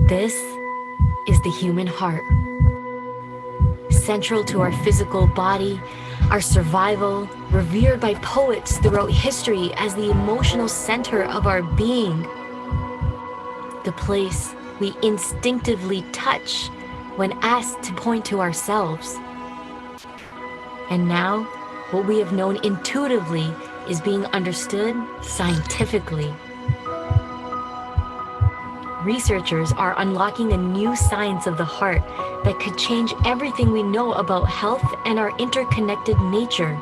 This is the human heart, central to our physical body, our survival, revered by poets throughout history as the emotional center of our being, the place we instinctively touch when asked to point to ourselves. And now, what we have known intuitively is being understood scientifically. Researchers are unlocking a new science of the heart that could change everything we know about health and our interconnected nature.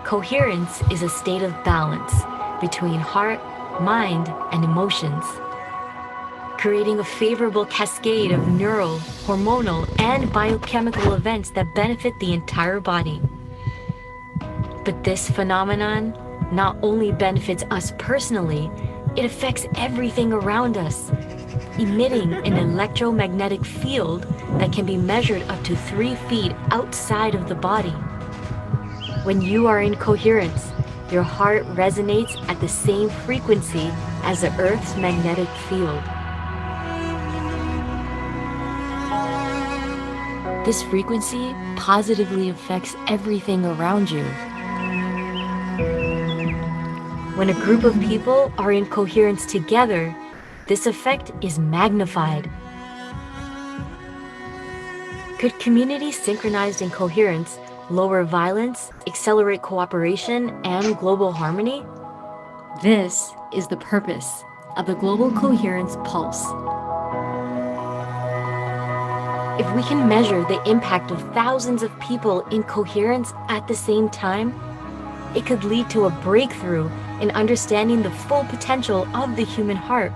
Coherence is a state of balance between heart, mind, and emotions, creating a favorable cascade of neural, hormonal, and biochemical events that benefit the entire body. But this phenomenon not only benefits us personally, it affects everything around us, emitting an electromagnetic field that can be measured up to 3 feet outside of the body. When you are in coherence, your heart resonates at the same frequency as the Earth's magnetic field. This frequency positively affects everything around you. When a group of people are in coherence together, this effect is magnified. Could communities synchronized in coherence lower violence, accelerate cooperation, and global harmony? This is the purpose of the Global Coherence Pulse. If we can measure the impact of thousands of people in coherence at the same time, it could lead to a breakthrough in understanding the full potential of the human heart.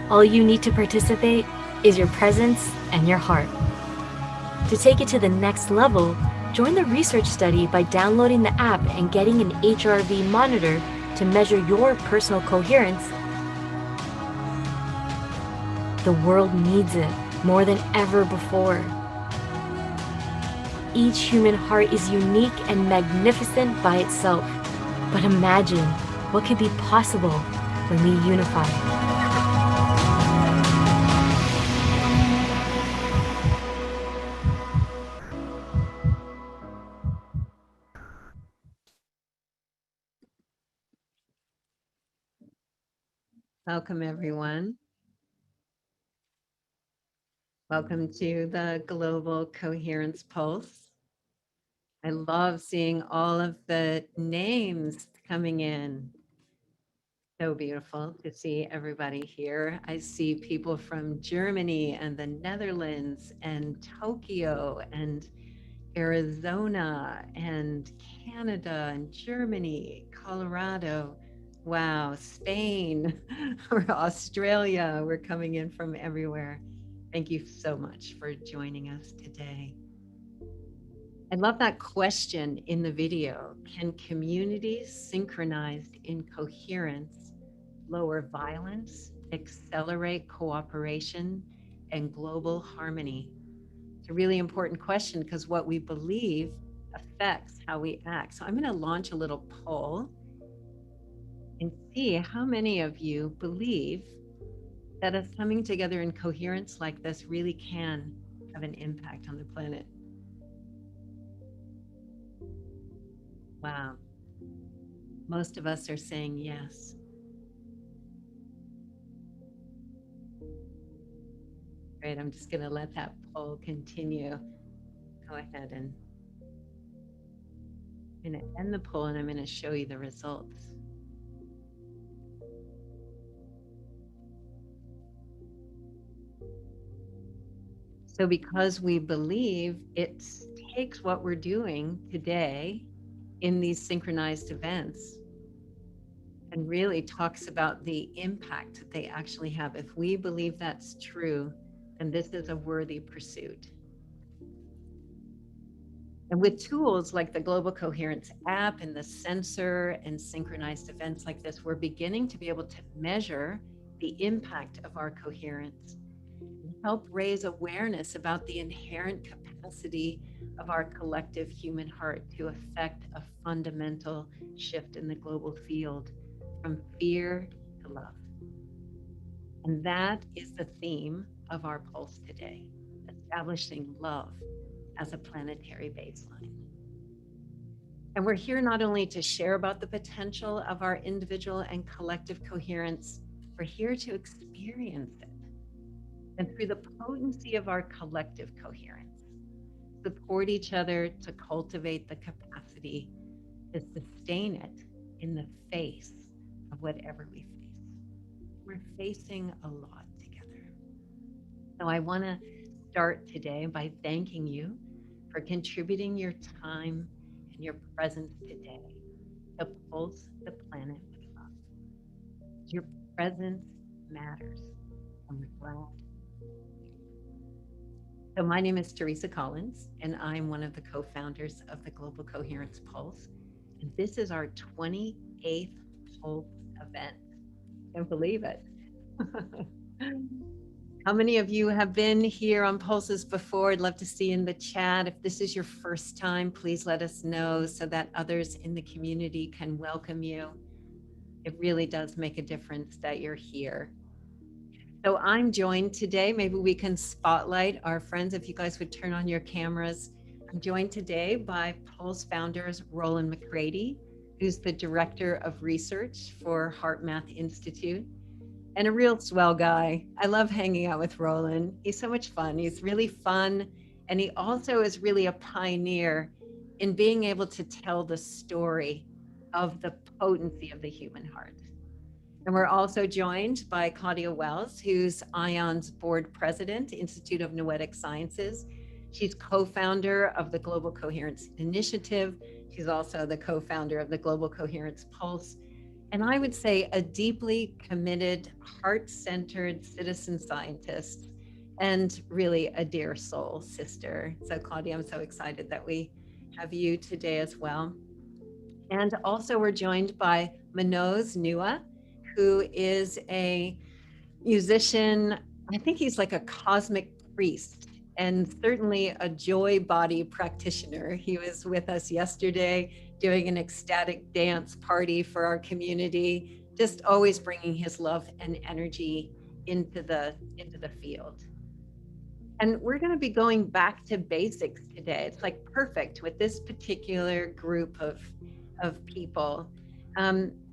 All you need to participate is your presence and your heart. To take it to the next level, join the research study by downloading the app and getting an HRV monitor to measure your personal coherence. The world needs it more than ever before. Each human heart is unique and magnificent by itself. But imagine what could be possible when we unify. Welcome, everyone. Welcome to the Global Coherence Pulse. I love seeing all of the names coming in. So beautiful to see everybody here. I see people from Germany and the Netherlands and Tokyo and Arizona and Canada and Germany, Colorado. Wow, Spain or Australia. We're coming in from everywhere. Thank you so much for joining us today. I love that question in the video. Can communities synchronized in coherence lower violence, accelerate cooperation, and global harmony? It's a really important question because what we believe affects how we act. So I'm going to launch a little poll and see how many of you believe that us coming together in coherence like this really can have an impact on the planet. Wow. Most of us are saying yes. Great. I'm just going to let that poll continue. Go ahead and I'm going to end the poll and I'm going to show you the results. So because we believe it takes what we're doing today in these synchronized events and really talks about the impact that they actually have. If we believe that's true, then this is a worthy pursuit. And with tools like the Global Coherence app and the sensor and synchronized events like this, we're beginning to be able to measure the impact of our coherence and help raise awareness about the inherent capacity of our collective human heart to affect a fundamental shift in the global field from fear to love. And that is the theme of our pulse today, establishing love as a planetary baseline. And we're here not only to share about the potential of our individual and collective coherence, we're here to experience it. And through the potency of our collective coherence, support each other to cultivate the capacity to sustain it in the face of whatever we face. We're facing a lot together. So I want to start today by thanking you for contributing your time and your presence today to pulse the planet with love. Your presence matters, and we're glad. So my name is Teresa Collins, and I'm one of the co-founders of the Global Coherence Pulse. And this is our 28th Pulse event. Can't believe it. How many of you have been here on Pulses before? I'd love to see in the chat. If this is your first time, please let us know so that others in the community can welcome you. It really does make a difference that you're here. So I'm joined today, maybe we can spotlight our friends if you guys would turn on your cameras. I'm joined today by Pulse founders Rollin McCraty, who's the Director of Research for HeartMath Institute, and a real swell guy. I love hanging out with Rollin. He's so much fun. He's really fun, and he also is really a pioneer in being able to tell the story of the potency of the human heart. And we're also joined by Claudia Wells, who's ION's board president, Institute of Noetic Sciences. She's co-founder of the Global Coherence Initiative. She's also the co-founder of the Global Coherence Pulse. And I would say a deeply committed, heart-centered citizen scientist, and really a dear soul sister. So Claudia, I'm so excited that we have you today as well. And also we're joined by Manose, who is a musician. I think he's like a cosmic priest and certainly a joy body practitioner. He was with us yesterday doing an ecstatic dance party for our community, just always bringing his love and energy into the field. And we're going to be going back to basics today. It's like perfect with this particular group of people.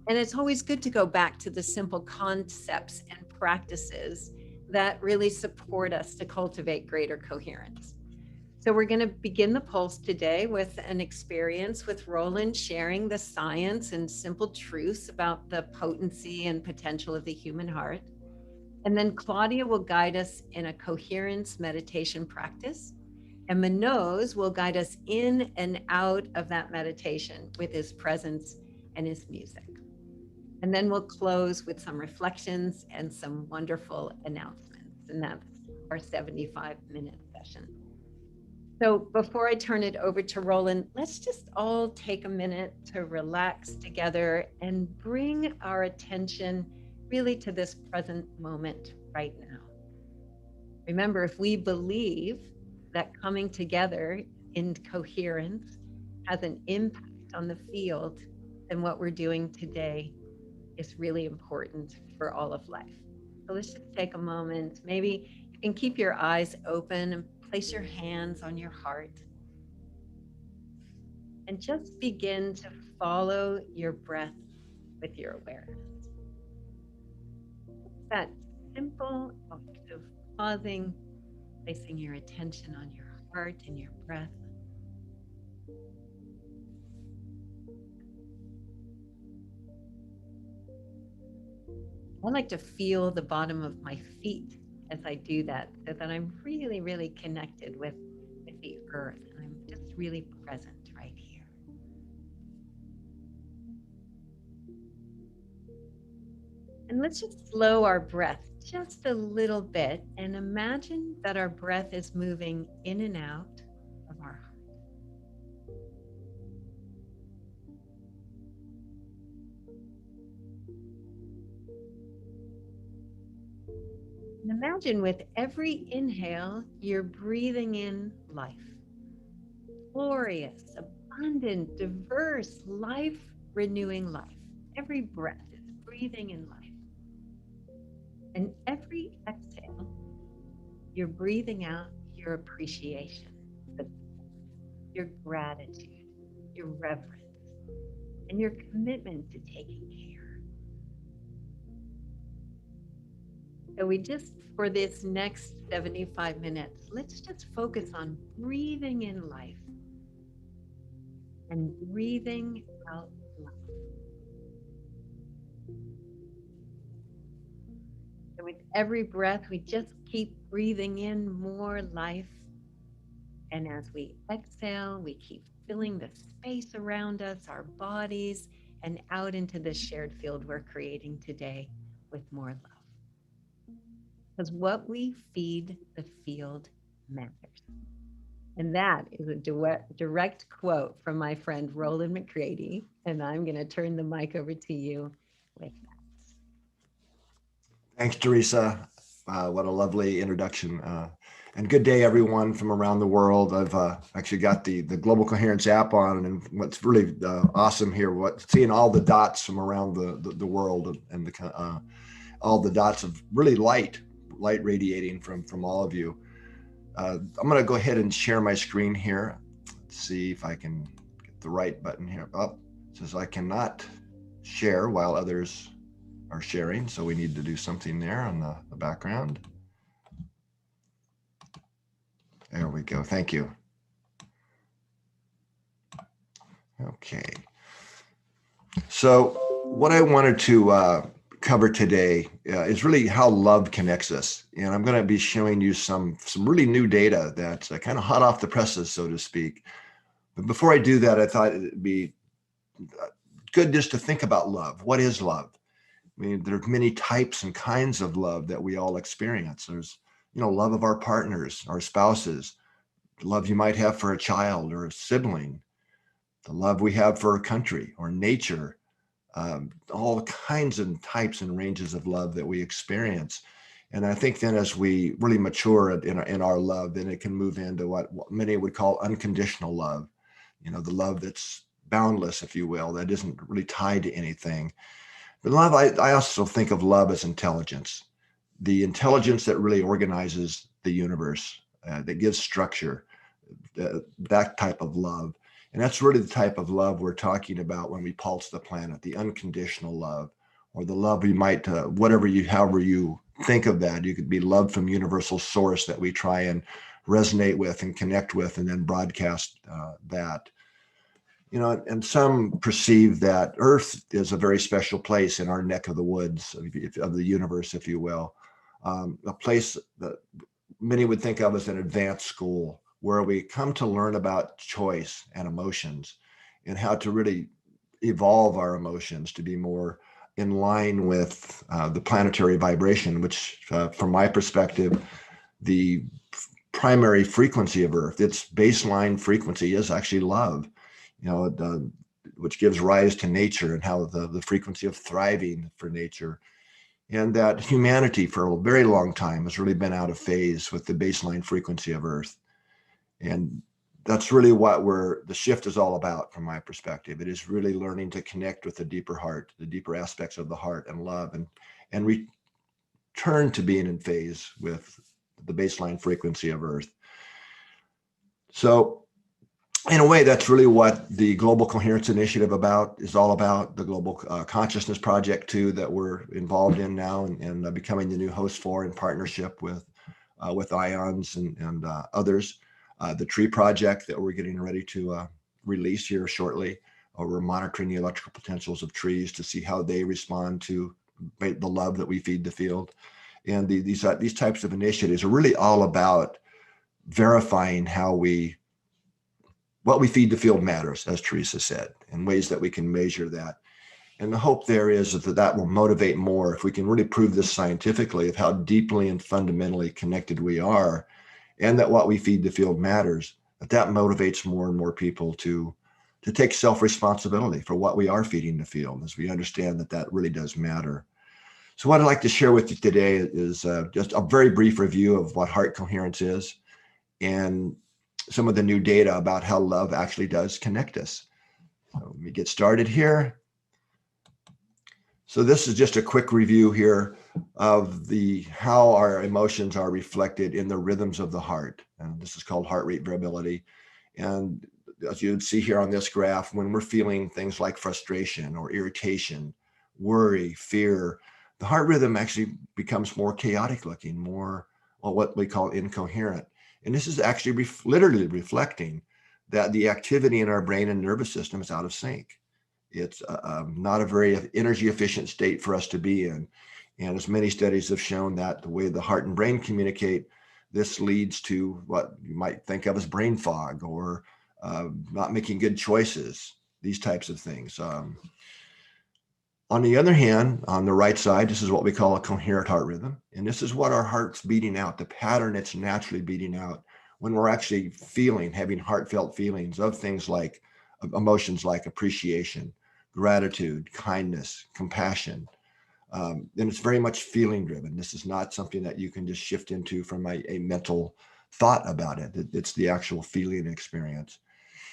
And it's always good to go back to the simple concepts and practices that really support us to cultivate greater coherence. So we're going to begin the pulse today with an experience with Rollin sharing the science and simple truths about the potency and potential of the human heart. And then Claudia will guide us in a coherence meditation practice. And Manose will guide us in and out of that meditation with his presence and his music. And then we'll close with some reflections and some wonderful announcements. And that's our 75-minute session. So before I turn it over to Rollin, let's just all take a minute to relax together and bring our attention really to this present moment right now. Remember, if we believe that coming together in coherence has an impact on the field, then what we're doing today is really important for all of life. So let's just take a moment. Maybe you can keep your eyes open and place your hands on your heart. And just begin to follow your breath with your awareness. That simple act of pausing, placing your attention on your heart and your breath. I like to feel the bottom of my feet as I do that, so that I'm really, really connected with the earth. And I'm just really present right here. And let's just slow our breath just a little bit and imagine that our breath is moving in and out of our heart. And imagine with every inhale, you're breathing in life. Glorious, abundant, diverse, life-renewing life. Every breath is breathing in life. And every exhale, you're breathing out your appreciation, your gratitude, your reverence, and your commitment to taking care. So we just, for this next 75 minutes, let's just focus on breathing in life and breathing out love. And with every breath, we just keep breathing in more life. And as we exhale, we keep filling the space around us, our bodies, and out into the shared field we're creating today with more love. Because what we feed the field matters. And that is a direct quote from my friend Rollin McCraty. And I'm going to turn the mic over to you with that. Thanks, Teresa. What a lovely introduction. And good day, everyone from around the world. I've actually got the Global Coherence app on, and what's really awesome here, seeing all the dots from around the world, and all the dots of really light radiating from all of you. I'm going to go ahead and share my screen here. Let's see if I can get the right button here. Oh, it says I cannot share while others are sharing, so we need to do something there on the background. There we go. Thank you. Okay. So what I wanted to cover today is really how love connects us. And I'm going to be showing you some really new data that's kind of hot off the presses, so to speak. But before I do that, I thought it'd be good just to think about love. What is love? I mean, there are many types and kinds of love that we all experience. There's, love of our partners, our spouses, the love you might have for a child or a sibling, the love we have for a country or nature, all kinds and types and ranges of love that we experience. And I think then as we really mature in our love, then it can move into what many would call unconditional love, the love that's boundless, if you will, that isn't really tied to anything. But love, I also think of love as intelligence, the intelligence that really organizes the universe, that gives structure, that type of love. And that's really the type of love we're talking about when we pulse the planet, the unconditional love, or the love we might, however you think of that. You could be love from universal source that we try and resonate with and connect with and then broadcast that. And some perceive that Earth is a very special place in our neck of the woods of the universe, if you will, a place that many would think of as an advanced school where we come to learn about choice and emotions and how to really evolve our emotions to be more in line with the planetary vibration, which from my perspective, the primary frequency of Earth, its baseline frequency is actually love. Which gives rise to nature and how the frequency of thriving for nature. And that humanity for a very long time has really been out of phase with the baseline frequency of Earth. And that's really what the shift is all about from my perspective. It is really learning to connect with the deeper heart, the deeper aspects of the heart and love, and return to being in phase with the baseline frequency of Earth. So in a way, that's really what the Global Coherence Initiative is all about, the Global Consciousness Project, too, that we're involved in now and becoming the new host for in partnership with IONS and others. The Tree Project that we're getting ready to release here shortly. We're monitoring the electrical potentials of trees to see how they respond to the love that we feed the field. And these types of initiatives are really all about verifying what we feed the field matters, as Teresa said, in ways that we can measure that. And the hope there is that will motivate more if we can really prove this scientifically of how deeply and fundamentally connected we are, and that what we feed the field matters, that motivates more and more people to take self-responsibility for what we are feeding the field, as we understand that really does matter. So what I'd like to share with you today is just a very brief review of what heart coherence is and some of the new data about how love actually does connect us. So let me get started here. So this is just a quick review here of how our emotions are reflected in the rhythms of the heart. And this is called heart rate variability. And as you would see here on this graph, when we're feeling things like frustration or irritation, worry, fear, the heart rhythm actually becomes more chaotic looking, more what we call incoherent. And this is actually literally reflecting that the activity in our brain and nervous system is out of sync. It's not a very energy efficient state for us to be in. And as many studies have shown that the way the heart and brain communicate, this leads to what you might think of as brain fog or not making good choices, these types of things. On the other hand, on the right side, this is what we call a coherent heart rhythm. And this is what our heart's beating out, the pattern it's naturally beating out when we're actually having heartfelt feelings of things like emotions like appreciation, gratitude, kindness, compassion. And it's very much feeling driven. This is not something that you can just shift into from a mental thought about it. It's the actual feeling experience.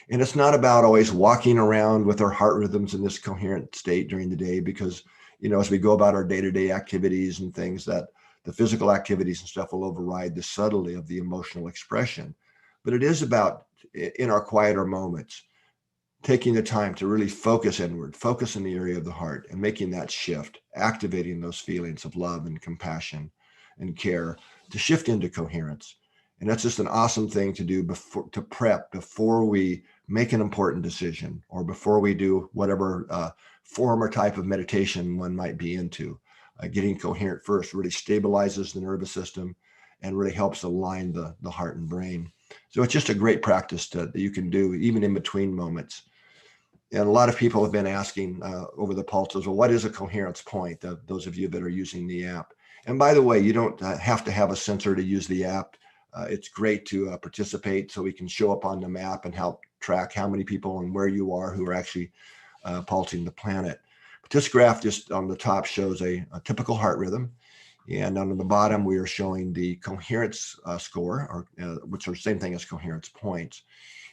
And it's not about always walking around with our heart rhythms in this coherent state during the day, because, as we go about our day-to-day activities and things, that the physical activities and stuff will override the subtlety of the emotional expression. But it is about, in our quieter moments, taking the time to really focus inward, focus in the area of the heart, and making that shift, activating those feelings of love and compassion and care to shift into coherence. And that's just an awesome thing to do before we make an important decision, or before we do whatever form or type of meditation one might be into. Getting coherent first really stabilizes the nervous system and really helps align the heart and brain. So it's just a great practice that you can do even in between moments. And a lot of people have been asking over the pulses, well, what is a coherence point? Those of you that are using the app. And by the way, you don't have to have a sensor to use the app. It's great to participate, so we can show up on the map and help track how many people and where you are who are actually pulsing the planet. But this graph just on the top shows a typical heart rhythm. And on the bottom, we are showing the coherence score, which are the same thing as coherence points.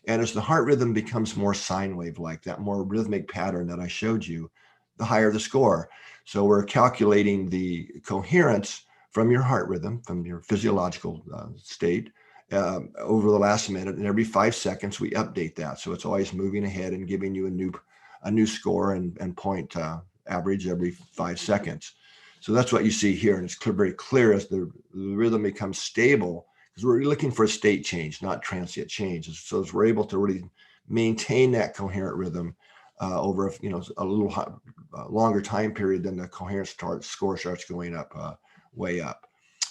And as the heart rhythm becomes more sine wave-like, that more rhythmic pattern that I showed you, the higher the score. So we're calculating the coherence from your heart rhythm, from your physiological state, over the last minute, and every 5 seconds we update that. So it's always moving ahead and giving you a new score and point average every 5 seconds. So that's what you see here, and it's very clear as the rhythm becomes stable, because we're looking for a state change, not transient change. So as we're able to really maintain that coherent rhythm over a little longer time period, then the coherence score starts going up, way up.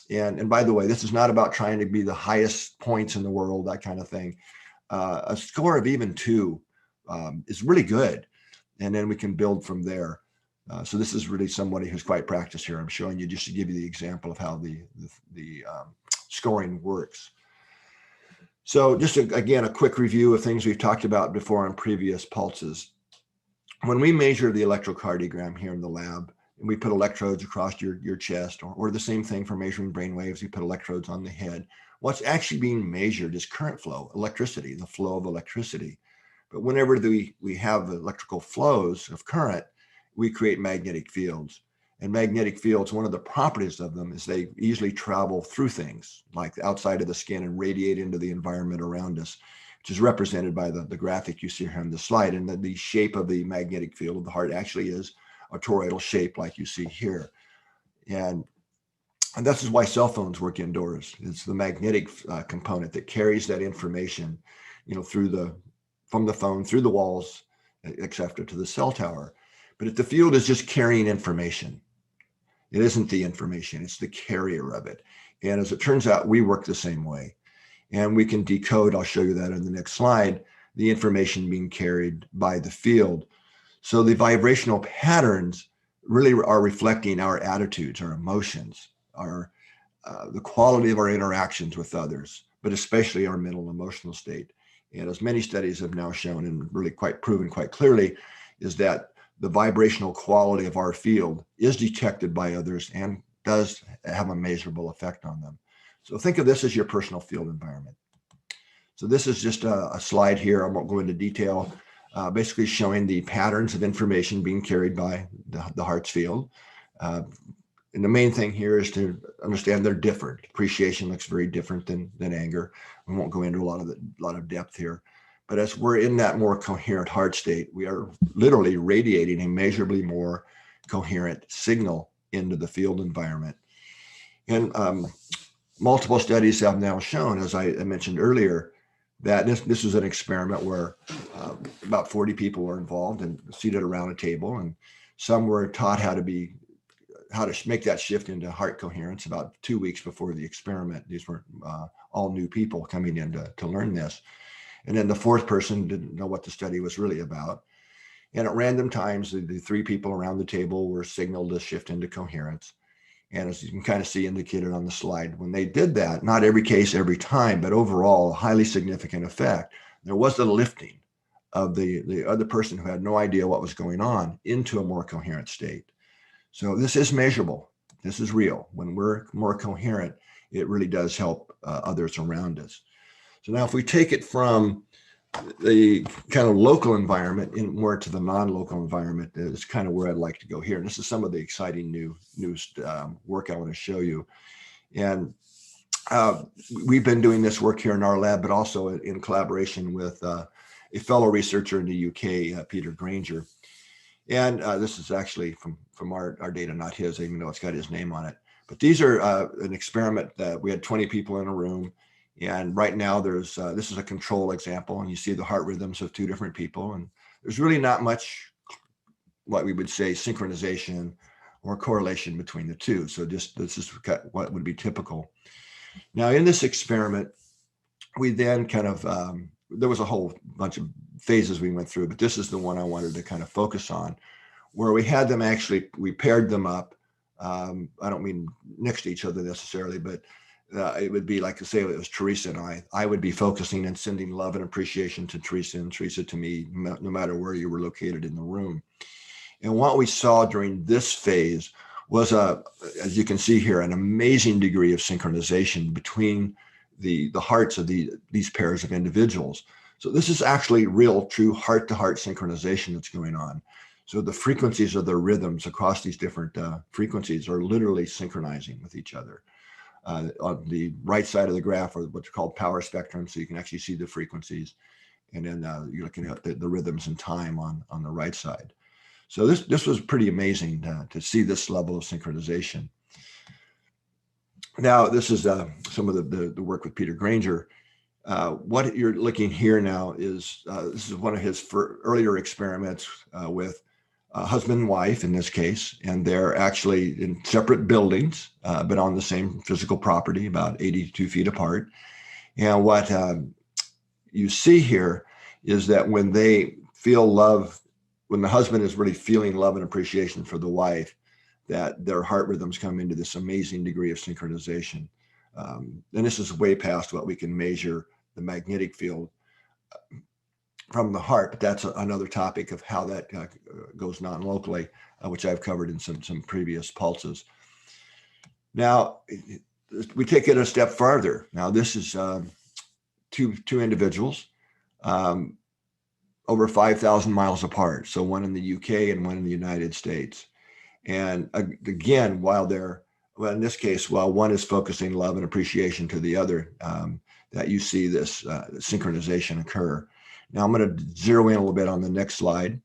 And by the way, this is not about trying to be the highest points in the world, that kind of thing. A score of even 2 is really good, and then we can build from there. So this is really somebody who's quite practiced here. I'm showing you just to give you the example of how the scoring works. So just again, a quick review of things we've talked about before on previous pulses. When we measure the electrocardiogram here in the lab, and we put electrodes across your chest, or the same thing for measuring brain waves, you put electrodes on the head. What's actually being measured is current flow, electricity, the flow of electricity. But whenever we have electrical flows of current, we create magnetic fields. And magnetic fields, one of the properties of them is they easily travel through things like outside of the skin and radiate into the environment around us, which is represented by the graphic you see here on the slide. And the shape of the magnetic field of the heart actually is a toroidal shape like you see here. And this is why cell phones work indoors. It's the magnetic component that carries that information, from the phone through the walls, etc., to the cell tower. But if the field is just carrying information, it isn't the information, it's the carrier of it. And as it turns out, we work the same way. And we can decode, I'll show you that in the next slide, the information being carried by the field. So the vibrational patterns really are reflecting our attitudes, our emotions, the quality of our interactions with others, but especially our mental and emotional state. And as many studies have now shown and really quite proven quite clearly, is that the vibrational quality of our field is detected by others and does have a measurable effect on them. So think of this as your personal field environment. So this is just a slide here. I won't go into detail. basically showing the patterns of information being carried by the heart's field. And the main thing here is to understand they're different. Appreciation looks very different than anger. We won't go into a lot of depth here. But as we're in that more coherent heart state, we are literally radiating a measurably more coherent signal into the field environment. And multiple studies have now shown, as I mentioned earlier, that this was an experiment where about 40 people were involved and seated around a table, and some were taught how to make that shift into heart coherence about 2 weeks before the experiment. These were all new people coming in to learn this. And then the fourth person didn't know what the study was really about. And at random times, the three people around the table were signaled to shift into coherence. And as you can kind of see indicated on the slide, when they did that, not every case, every time, but overall, a highly significant effect, there was a lifting of the other person who had no idea what was going on into a more coherent state. So this is measurable. This is real. When we're more coherent, it really does help others around us. So now if we take it from the kind of local environment in more to the non-local environment, is kind of where I'd like to go here. And this is some of the exciting new work I want to show you. And we've been doing this work here in our lab, but also in collaboration with a fellow researcher in the UK, Peter Granger. And this is actually from our data, not his, even though it's got his name on it. But these are an experiment that we had 20 people in a room. And right now this is a control example, and you see the heart rhythms of two different people. And there's really not much, what we would say, synchronization or correlation between the two. So this is what would be typical. Now in this experiment, we then kind of, there was a whole bunch of phases we went through, but this is the one I wanted to kind of focus on, where we had them we paired them up. I don't mean next to each other necessarily, but it would be like to say it was Teresa and I would be focusing and sending love and appreciation to Teresa and Teresa to me, no matter where you were located in the room. And what we saw during this phase was, as you can see here, an amazing degree of synchronization between the hearts of these pairs of individuals. So this is actually real, true heart-to-heart synchronization that's going on. So the frequencies of the rhythms across these different frequencies are literally synchronizing with each other. On the right side of the graph are what's called power spectrum, so you can actually see the frequencies. And then you're looking at the rhythms and time on the right side. So this was pretty amazing to see this level of synchronization. Now, this is some of the work with Peter Granger. What you're looking here now is, this is one of his earlier experiments with husband and wife in this case, and they're actually in separate buildings, but on the same physical property, about 82 feet apart. And what you see here is that when they feel love, when the husband is really feeling love and appreciation for the wife, that their heart rhythms come into this amazing degree of synchronization. And this is way past what we can measure the magnetic field from the heart, but that's another topic of how that goes non-locally, which I've covered in some previous pulses. Now, we take it a step farther. Now, this is two individuals over 5,000 miles apart. So one in the UK and one in the United States. And again, in this case, while one is focusing love and appreciation to the other, that you see this synchronization occur. Now I'm going to zero in a little bit on the next slide.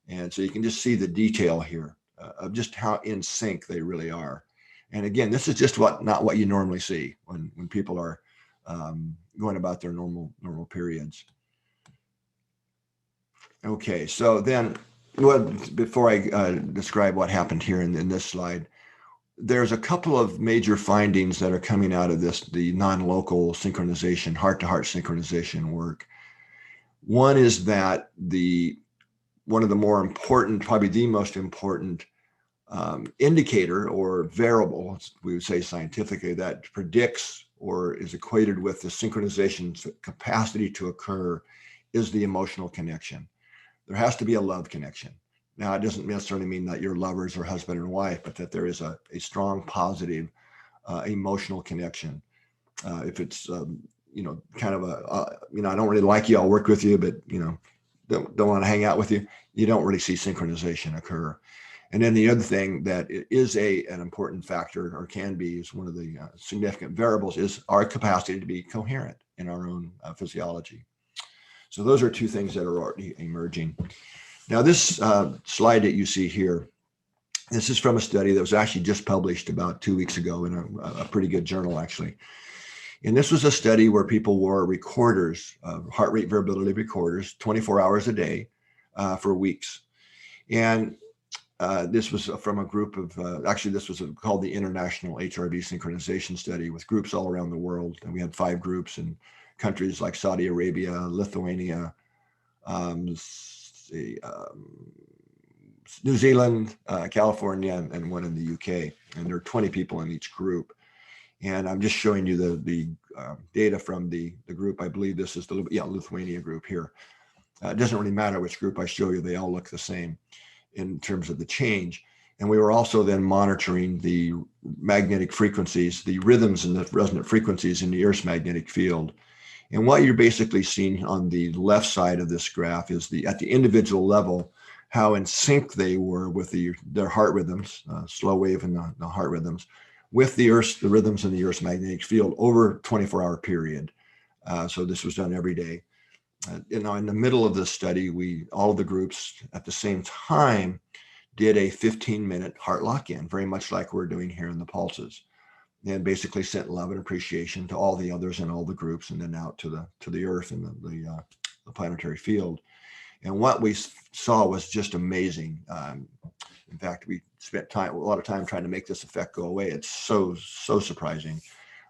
And so you can just see the detail here of just how in sync they really are. And again, this is just not what you normally see when people are going about their normal periods. Okay, so then before I describe what happened here in this slide, there's a couple of major findings that are coming out of the non-local synchronization, heart-to-heart synchronization work. One is that one of the more important, probably the most important indicator or variable, we would say scientifically, that predicts or is equated with the synchronization capacity to occur is the emotional connection. There has to be a love connection. Now, it doesn't necessarily mean that you're lovers or husband and wife, but that there is a strong, positive emotional connection. If it's, kind of I don't really like you, I'll work with you, but, don't want to hang out with you, you don't really see synchronization occur. And then the other thing that is an important factor, or can be, is one of the significant variables, is our capacity to be coherent in our own physiology. So those are two things that are already emerging. Now, this slide that you see here, this is from a study that was actually just published about 2 weeks ago in a pretty good journal, actually. And this was a study where people wore recorders, heart rate variability recorders, 24 hours a day for weeks. And this was from a group of, actually, this was called the International HRV Synchronization Study, with groups all around the world. And we had 5 groups in countries like Saudi Arabia, Lithuania, New Zealand, California, and one in the UK. And there are 20 people in each group. And I'm just showing you the data from the group. I believe this is the Lithuania group here. It doesn't really matter which group I show you, they all look the same in terms of the change. And we were also then monitoring the magnetic frequencies, the rhythms and the resonant frequencies in the Earth's magnetic field. And what you're basically seeing on the left side of this graph is at the individual level, how in sync they were with their heart rhythms, slow wave and the heart rhythms, with the rhythms in the Earth's magnetic field over a 24-hour period. So this was done every day. In the middle of this study, all of the groups at the same time did a 15-minute heart lock-in, very much like we're doing here in the pulses, and basically sent love and appreciation to all the others in all the groups, and then out to the Earth and the planetary field. And what we saw was just amazing. In fact, we spent a lot of time trying to make this effect go away. It's so surprising.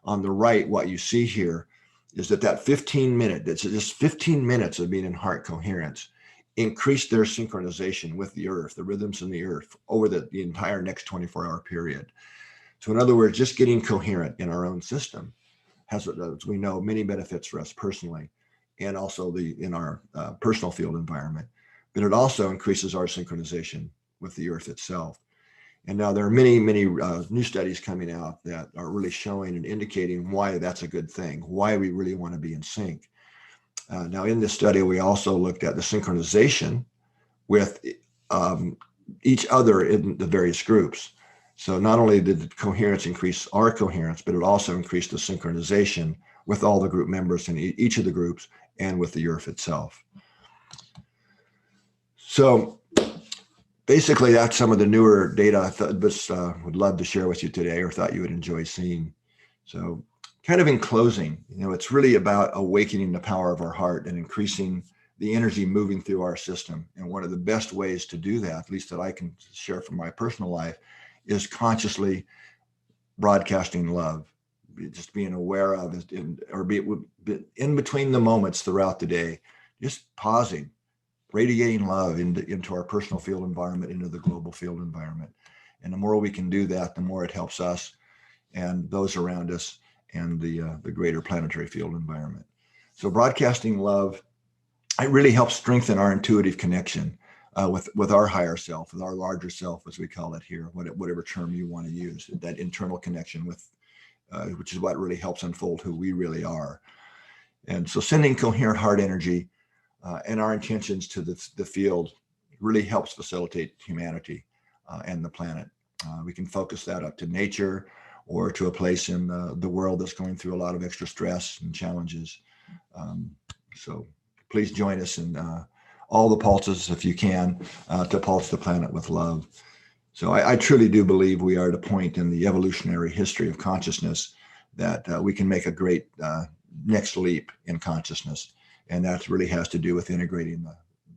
On the right, what you see here is that 15 minute, it's just 15 minutes of being in heart coherence, increased their synchronization with the Earth, the rhythms in the Earth, over the entire next 24-hour period. So in other words, just getting coherent in our own system has, as we know, many benefits for us personally, and also in our personal field environment. But it also increases our synchronization with the Earth itself. And now there are many new studies coming out that are really showing and indicating why that's a good thing, why we really want to be in sync. Now, in this study, we also looked at the synchronization with each other in the various groups. So not only did the coherence increase our coherence, but it also increased the synchronization with all the group members in each of the groups and with the Earth itself. So basically, that's some of the newer data I thought would love to share with you today, or thought you would enjoy seeing. So kind of in closing, it's really about awakening the power of our heart and increasing the energy moving through our system. And one of the best ways to do that, at least that I can share from my personal life, is consciously broadcasting love, just being aware of it, in between the moments throughout the day, just pausing, radiating love into our personal field environment, into the global field environment. And the more we can do that, the more it helps us and those around us and the greater planetary field environment. So broadcasting love, it really helps strengthen our intuitive connection with our higher self, with our larger self, as we call it here, whatever term you want to use, that internal connection with, which is what really helps unfold who we really are. And so sending coherent heart energy and our intentions to the field really helps facilitate humanity and the planet. We can focus that up to nature or to a place in the world that's going through a lot of extra stress and challenges. So please join us in all the pulses, if you can, to pulse the planet with love. So I truly do believe we are at a point in the evolutionary history of consciousness that we can make a great next leap in consciousness. And that really has to do with integrating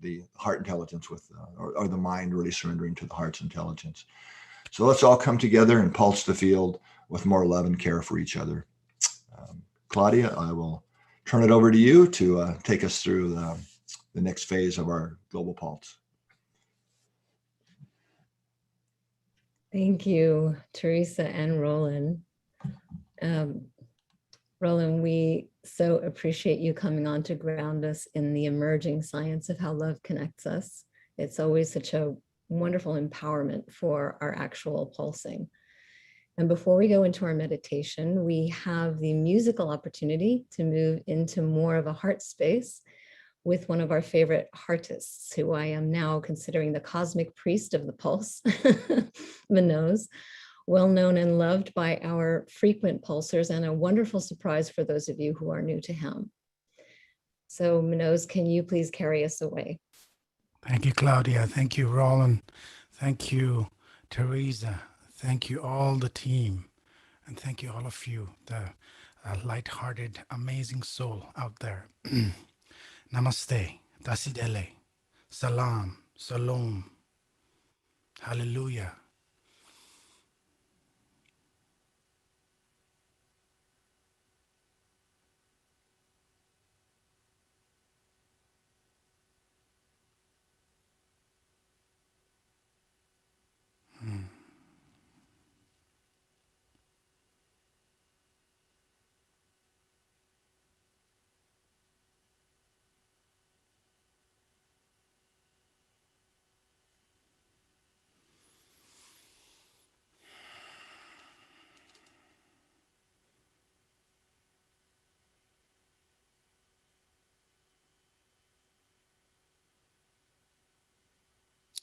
the heart intelligence with, or the mind really surrendering to the heart's intelligence. So let's all come together and pulse the field with more love and care for each other. Claudia, I will turn it over to you to take us through the next phase of our global pulse. Thank you, Teresa and Rollin. Rollin, we so appreciate you coming on to ground us in the emerging science of how love connects us. It's always such a wonderful empowerment for our actual pulsing. And before we go into our meditation, we have the musical opportunity to move into more of a heart space with one of our favorite heartists, who I am now considering the cosmic priest of the pulse, Manose, well known and loved by our frequent pulsers, and a wonderful surprise for those of you who are new to him. So Manose, can you please carry us away? Thank you, Claudia. Thank you, Rollin. Thank you, Teresa. Thank you, all the team. And thank you, all of you, the light-hearted, amazing soul out there. Namaste, Dasidele, Salam, Salom, Hallelujah.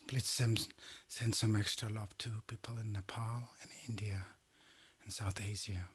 Please send some extra love to people in Nepal and India and South Asia.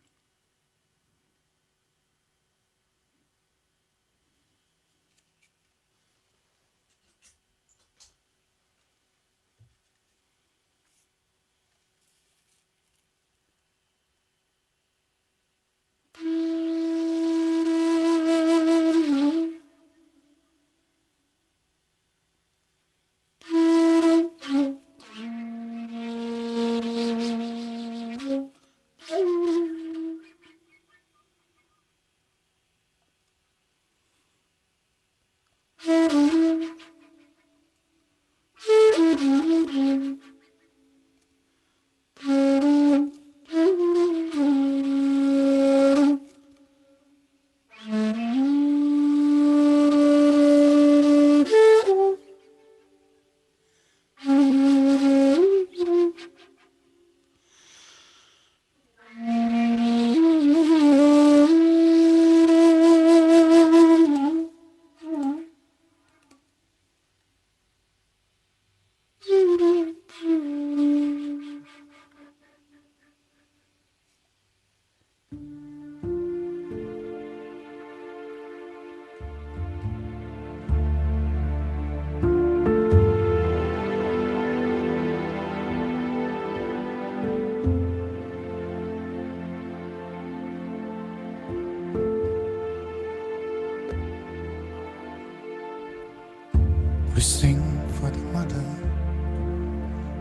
We sing for the mother,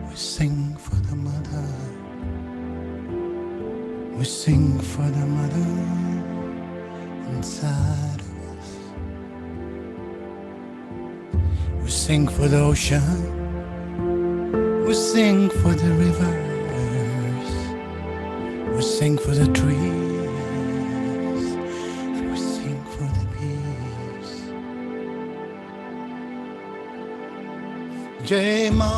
we sing for the mother, we sing for the mother inside of us. We sing for the ocean, we sing for the rivers, we sing for the trees, and we sing for the bees. Jai Ma,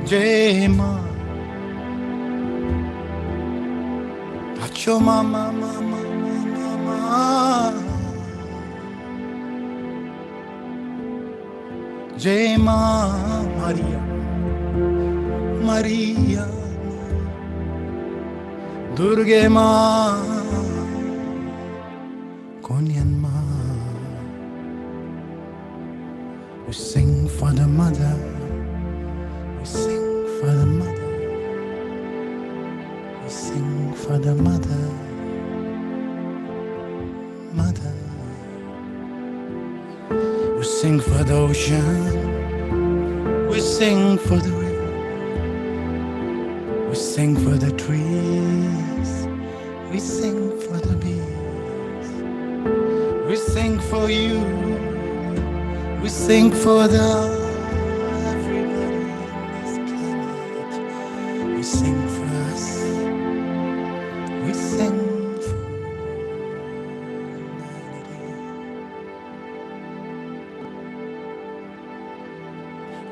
Jai Ma, Acho Mama, Mama, Mama, Jai Ma, Maria, Maria, Durga Ma, Konyan Ma. We sing for the mother, we sing for the mother, we sing for the mother, mother. We sing for the ocean, we sing for the river, we sing for the trees, we sing for the bees, we sing for you. We sing for the everybody on this planet. We sing for us. We sing for humanity.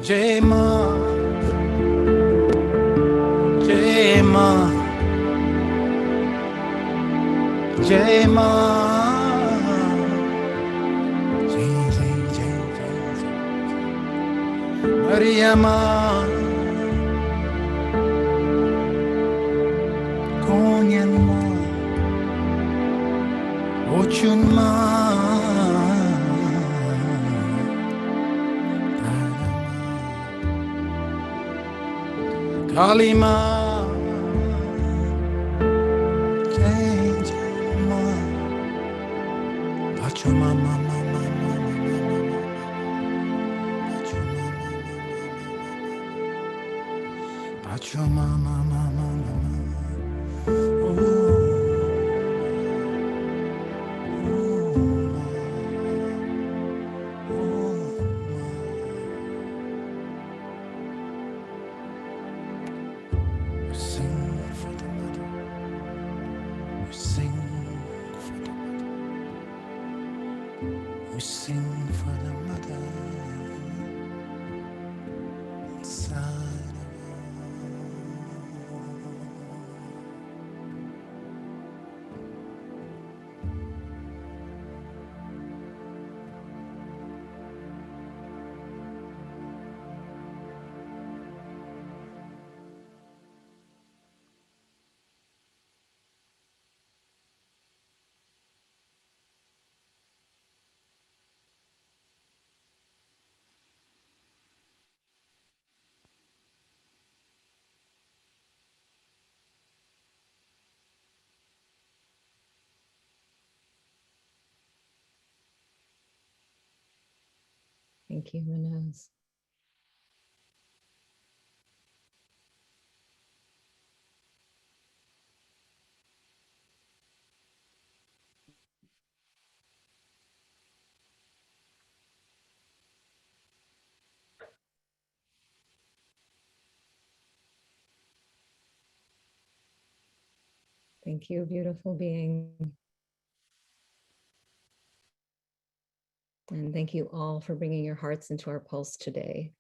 Jai Ma, Jai Ma, Jai Ma. Hariyama Konyanma Ochunma Kalima Change Pachuma Mama Pachuma Mama We sing for the mother. We sing for the mother. We sing for the mother inside of Thank you, Manose. Thank you, beautiful being. And thank you all for bringing your hearts into our pulse today.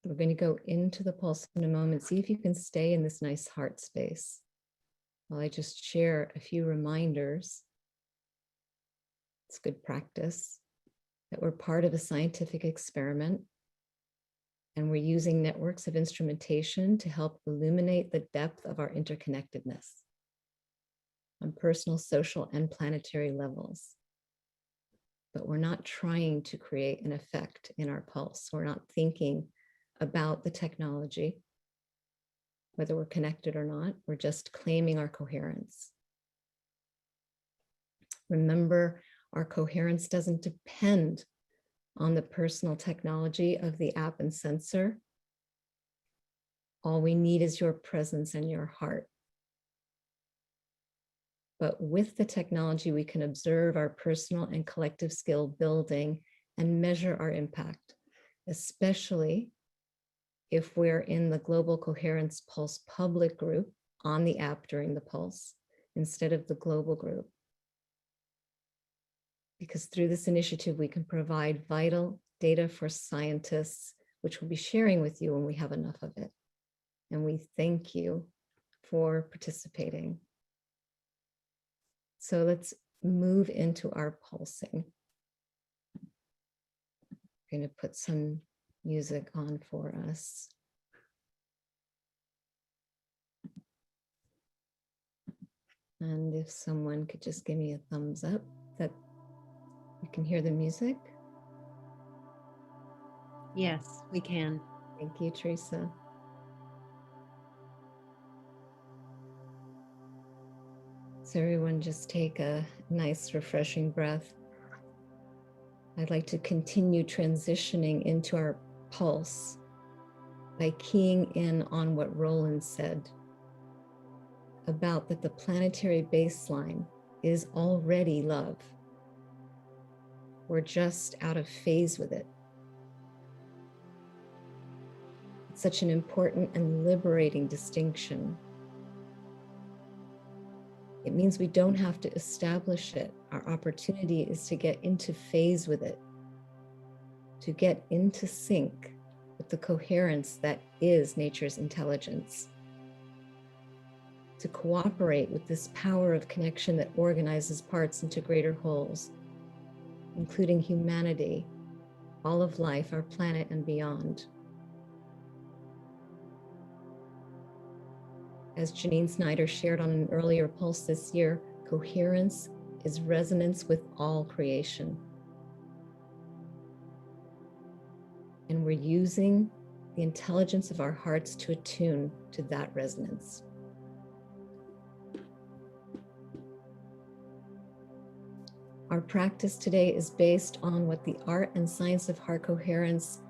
We're going to go into the pulse in a moment. See if you can stay in this nice heart space while I just share a few reminders. It's good practice that we're part of a scientific experiment, and we're using networks of instrumentation to help illuminate the depth of our interconnectedness on personal, social, and planetary levels. But we're not trying to create an effect in our pulse. We're not thinking about the technology, whether we're connected or not. We're just claiming our coherence. Remember, our coherence doesn't depend on the personal technology of the app and sensor. All we need is your presence and your heart. But with the technology, we can observe our personal and collective skill building and measure our impact, especially if we're in the Global Coherence Pulse public group on the app during the pulse, instead of the global group. Because through this initiative, we can provide vital data for scientists, which we'll be sharing with you when we have enough of it. And we thank you for participating. So let's move into our pulsing. I'm going to put some music on for us. And if someone could just give me a thumbs up that you can hear the music. Yes, we can. Thank you, Teresa. So everyone just take a nice, refreshing breath. I'd like to continue transitioning into our pulse by keying in on what Rollin said about that the planetary baseline is already love. We're just out of phase with it. It's such an important and liberating distinction. It means we don't have to establish it. Our opportunity is to get into phase with it, to get into sync with the coherence that is nature's intelligence, to cooperate with this power of connection that organizes parts into greater wholes, including humanity all of life, our planet, and beyond. As Janine Snyder shared on an earlier pulse this year, coherence is resonance with all creation. And we're using the intelligence of our hearts to attune to that resonance. Our practice today is based on what the art and science of heart coherence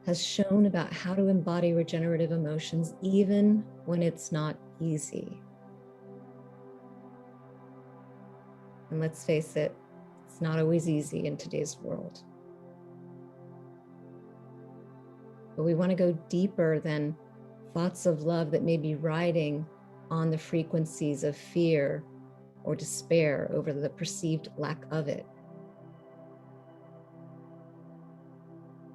has shown about how to embody regenerative emotions, even when it's not easy. And let's face it, it's not always easy in today's world. But we want to go deeper than thoughts of love that may be riding on the frequencies of fear or despair over the perceived lack of it.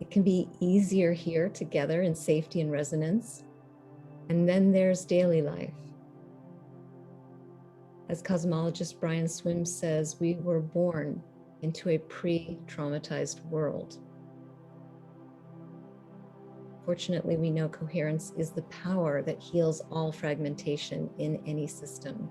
It can be easier here together in safety and resonance. And then there's daily life. As cosmologist Brian Swim says, we were born into a pre-traumatized world. Fortunately, we know coherence is the power that heals all fragmentation in any system.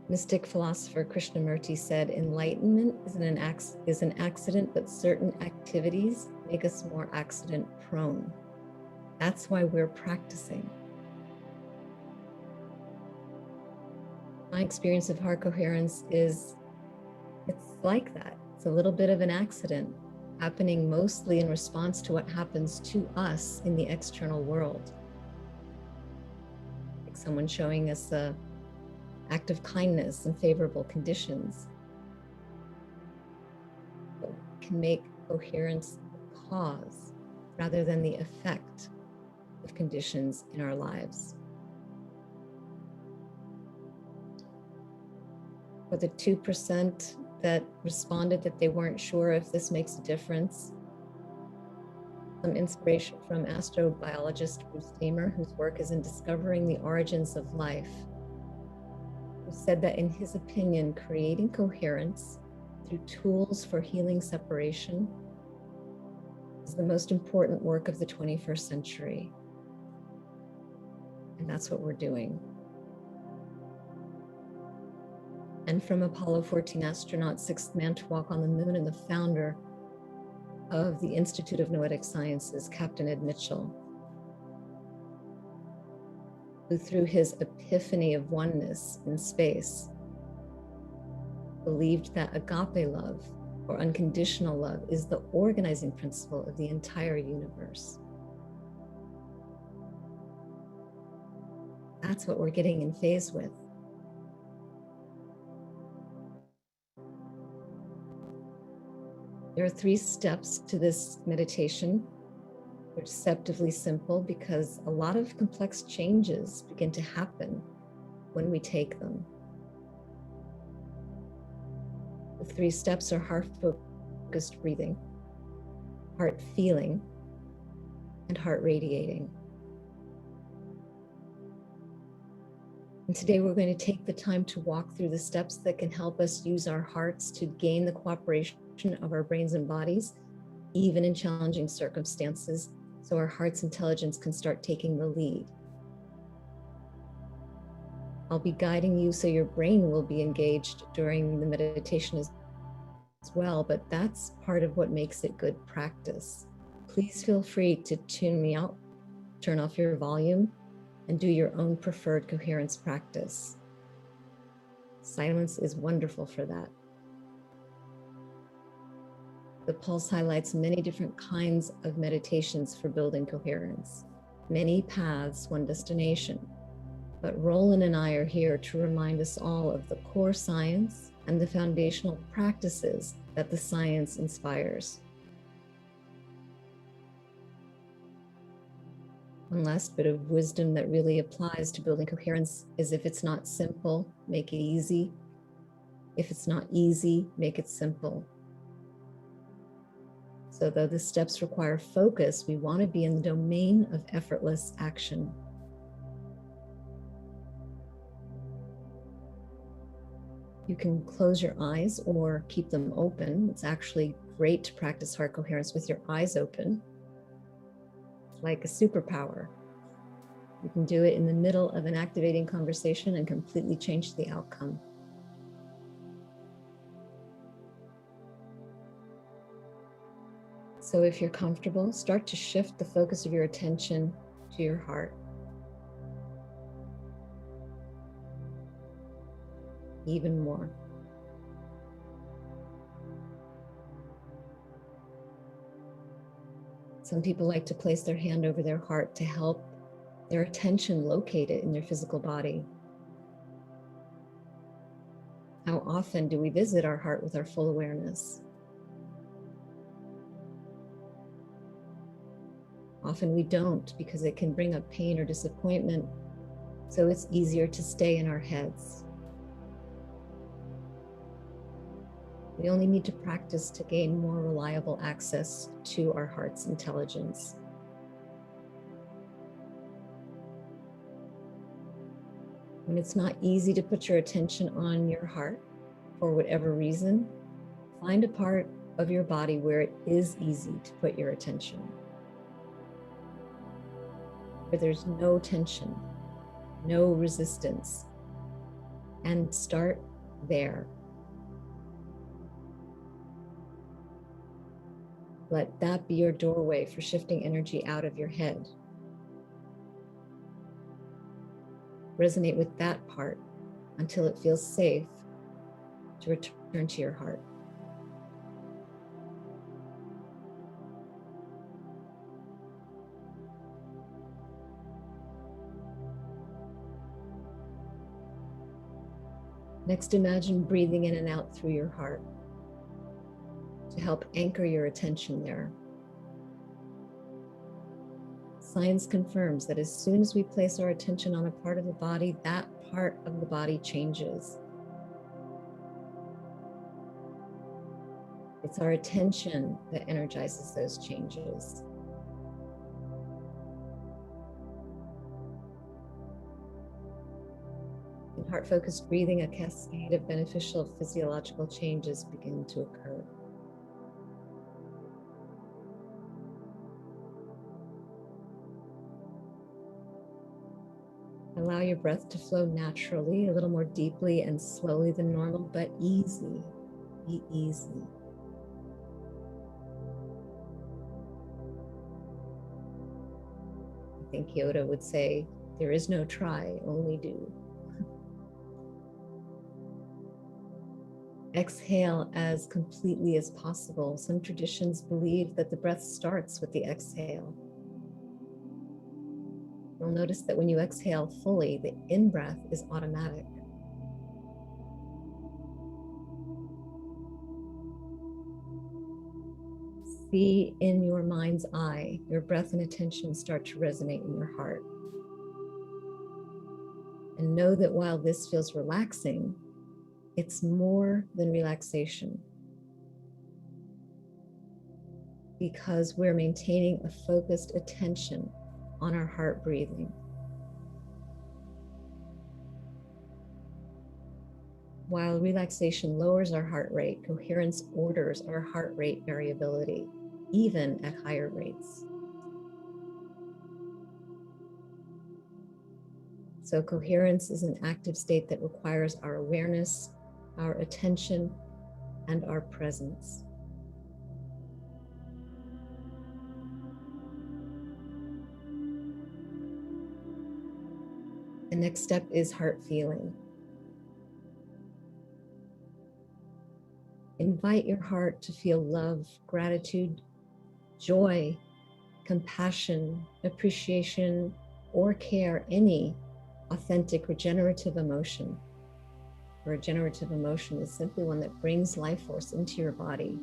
Mystic philosopher Krishnamurti said, enlightenment is an accident, but certain activities make us more accident prone. That's why we're practicing. My experience of heart coherence is, it's like that. It's a little bit of an accident, happening mostly in response to what happens to us in the external world. Like someone showing us the act of kindness and favorable conditions. But can make coherence the cause rather than the effect of conditions in our lives. For the 2% that responded that they weren't sure if this makes a difference, some inspiration from astrobiologist Bruce Damer, whose work is in discovering the origins of life, who said that in his opinion, creating coherence through tools for healing separation is the most important work of the 21st century. And that's what we're doing. And from Apollo 14 astronaut, sixth man to walk on the moon, and the founder of the Institute of Noetic Sciences, Captain Ed Mitchell, who through his epiphany of oneness in space, believed that agape love, or unconditional love, is the organizing principle of the entire universe. That's what we're getting in phase with. There are 3 steps to this meditation. They're deceptively simple because a lot of complex changes begin to happen when we take them. The 3 steps are heart-focused breathing, heart feeling, and heart radiating. And today we're going to take the time to walk through the steps that can help us use our hearts to gain the cooperation of our brains and bodies, even in challenging circumstances, so our heart's intelligence can start taking the lead. I'll be guiding you so your brain will be engaged during the meditation as well, but that's part of what makes it good practice. Please feel free to tune me out, turn off your volume, and do your own preferred coherence practice. Silence is wonderful for that. The Pulse highlights many different kinds of meditations for building coherence. Many paths, one destination. But Rollin and I are here to remind us all of the core science and the foundational practices that the science inspires. One last bit of wisdom that really applies to building coherence is, if it's not simple, make it easy. If it's not easy, make it simple. So though the steps require focus, we want to be in the domain of effortless action. . You can close your eyes or keep them open. It's actually great to practice heart coherence with your eyes open. It's like a superpower. You can do it in the middle of an activating conversation and completely change the outcome. So if you're comfortable, start to shift the focus of your attention to your heart. Even more. Some people like to place their hand over their heart to help their attention locate it in their physical body. How often do we visit our heart with our full awareness? Often we don't, because it can bring up pain or disappointment, so it's easier to stay in our heads. We only need to practice to gain more reliable access to our heart's intelligence. When it's not easy to put your attention on your heart, for whatever reason, find a part of your body where it is easy to put your attention, where there's no tension, no resistance, and start there. Let that be your doorway for shifting energy out of your head. Resonate with that part until it feels safe to return to your heart. Next, imagine breathing in and out through your heart to help anchor your attention there. Science confirms that as soon as we place our attention on a part of the body, that part of the body changes. It's our attention that energizes those changes. In heart-focused breathing, a cascade of beneficial physiological changes begin to occur. Allow your breath to flow naturally, a little more deeply and slowly than normal, but easy. Be easy. I think Yoda would say, there is no try, only do. Exhale as completely as possible. Some traditions believe that the breath starts with the exhale. You'll notice that when you exhale fully, the in-breath is automatic. See in your mind's eye, your breath and attention start to resonate in your heart. And know that while this feels relaxing, it's more than relaxation, because we're maintaining a focused attention on our heart breathing. While relaxation lowers our heart rate, coherence orders our heart rate variability, even at higher rates. So coherence is an active state that requires our awareness, our attention, and our presence. The next step is heart feeling. Invite your heart to feel love, gratitude, joy, compassion, appreciation, or care, any authentic regenerative emotion. A regenerative emotion is simply one that brings life force into your body.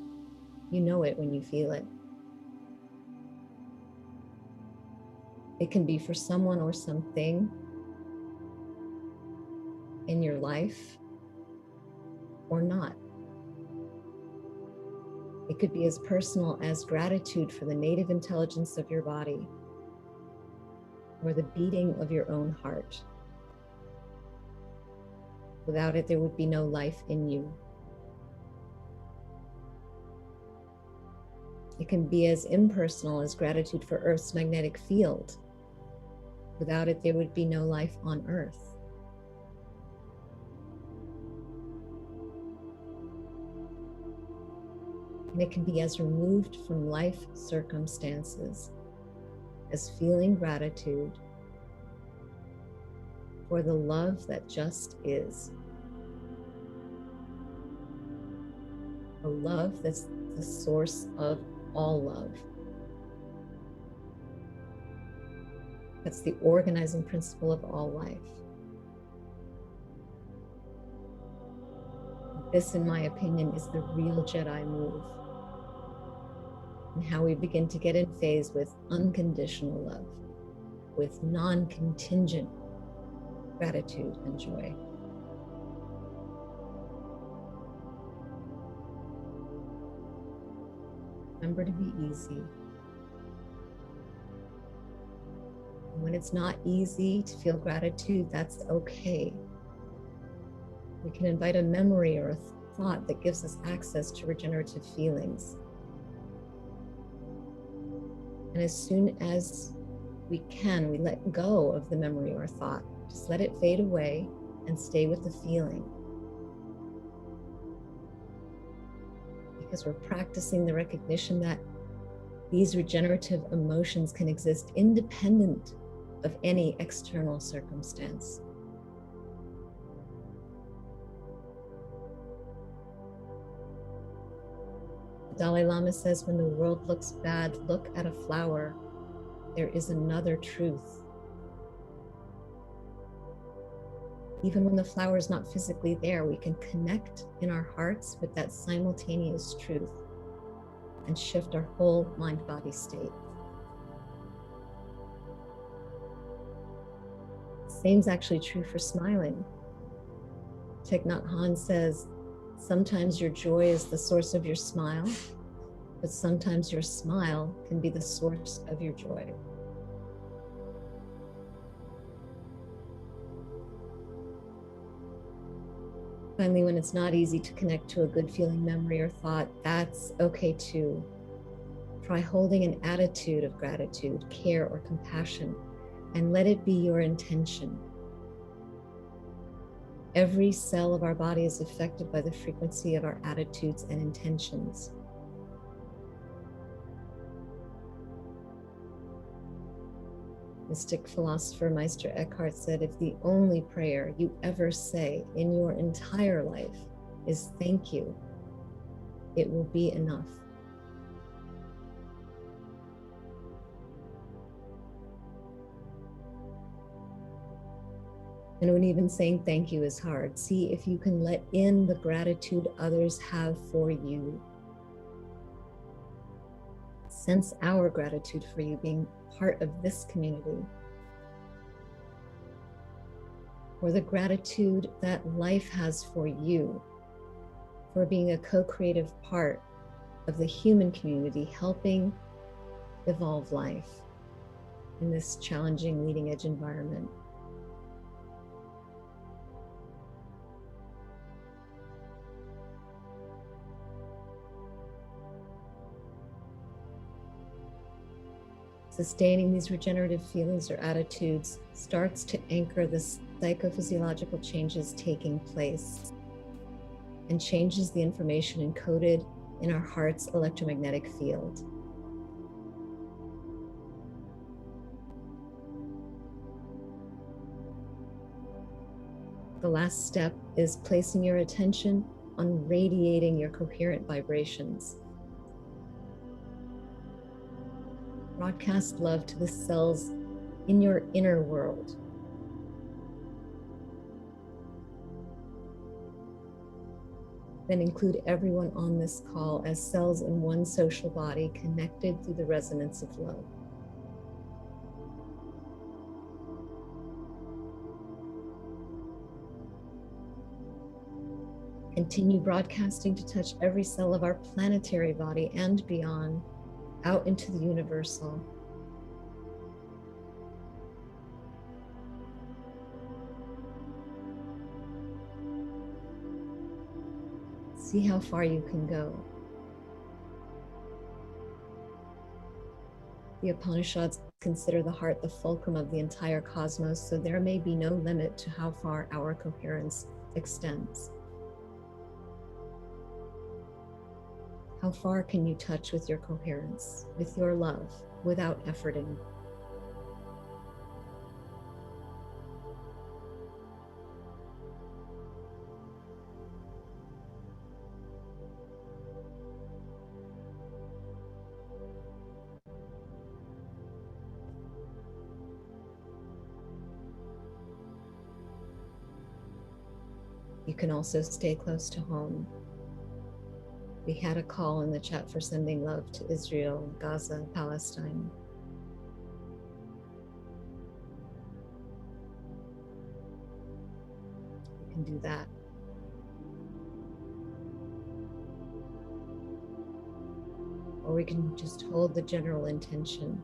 You know it when you feel it. It can be for someone or something in your life or not. It could be as personal as gratitude for the native intelligence of your body or the beating of your own heart. Without it, there would be no life in you. It can be as impersonal as gratitude for Earth's magnetic field. Without it, there would be no life on Earth. And it can be as removed from life circumstances as feeling gratitude for the love that just is. A love that's the source of all love. That's the organizing principle of all life. This, in my opinion, is the real Jedi move, and how we begin to get in phase with unconditional love, with non-contingent gratitude and joy. Remember to be easy. When it's not easy to feel gratitude, that's okay. We can invite a memory or a thought that gives us access to regenerative feelings. And as soon as we can, we let go of the memory or thought. Just let it fade away and stay with the feeling. Because we're practicing the recognition that these regenerative emotions can exist independent of any external circumstance. The Dalai Lama says, when the world looks bad, look at a flower. There is another truth. Even when the flower is not physically there, we can connect in our hearts with that simultaneous truth and shift our whole mind-body state. Same's actually true for smiling. Thich Nhat Hanh says, sometimes your joy is the source of your smile, but sometimes your smile can be the source of your joy. Finally, when it's not easy to connect to a good feeling memory or thought, that's okay too. Try holding an attitude of gratitude, care, or compassion, and let it be your intention. Every cell of our body is affected by the frequency of our attitudes and intentions. Mystic philosopher Meister Eckhart said, if the only prayer you ever say in your entire life is thank you, it will be enough. And when even saying thank you is hard, see if you can let in the gratitude others have for you. Sense our gratitude for you being part of this community. Or the gratitude that life has for you, for being a co-creative part of the human community, helping evolve life in this challenging leading edge environment. Sustaining these regenerative feelings or attitudes starts to anchor the psychophysiological changes taking place and changes the information encoded in our heart's electromagnetic field. The last step is placing your attention on radiating your coherent vibrations. Broadcast love to the cells in your inner world. Then include everyone on this call as cells in one social body connected through the resonance of love. Continue broadcasting to touch every cell of our planetary body and beyond, out into the universal. See how far you can go. The Upanishads consider the heart the fulcrum of the entire cosmos, so there may be no limit to how far our coherence extends. How far can you touch with your coherence, with your love, without efforting? You can also stay close to home. We had a call in the chat for sending love to Israel, Gaza, Palestine. You can do that. Or we can just hold the general intention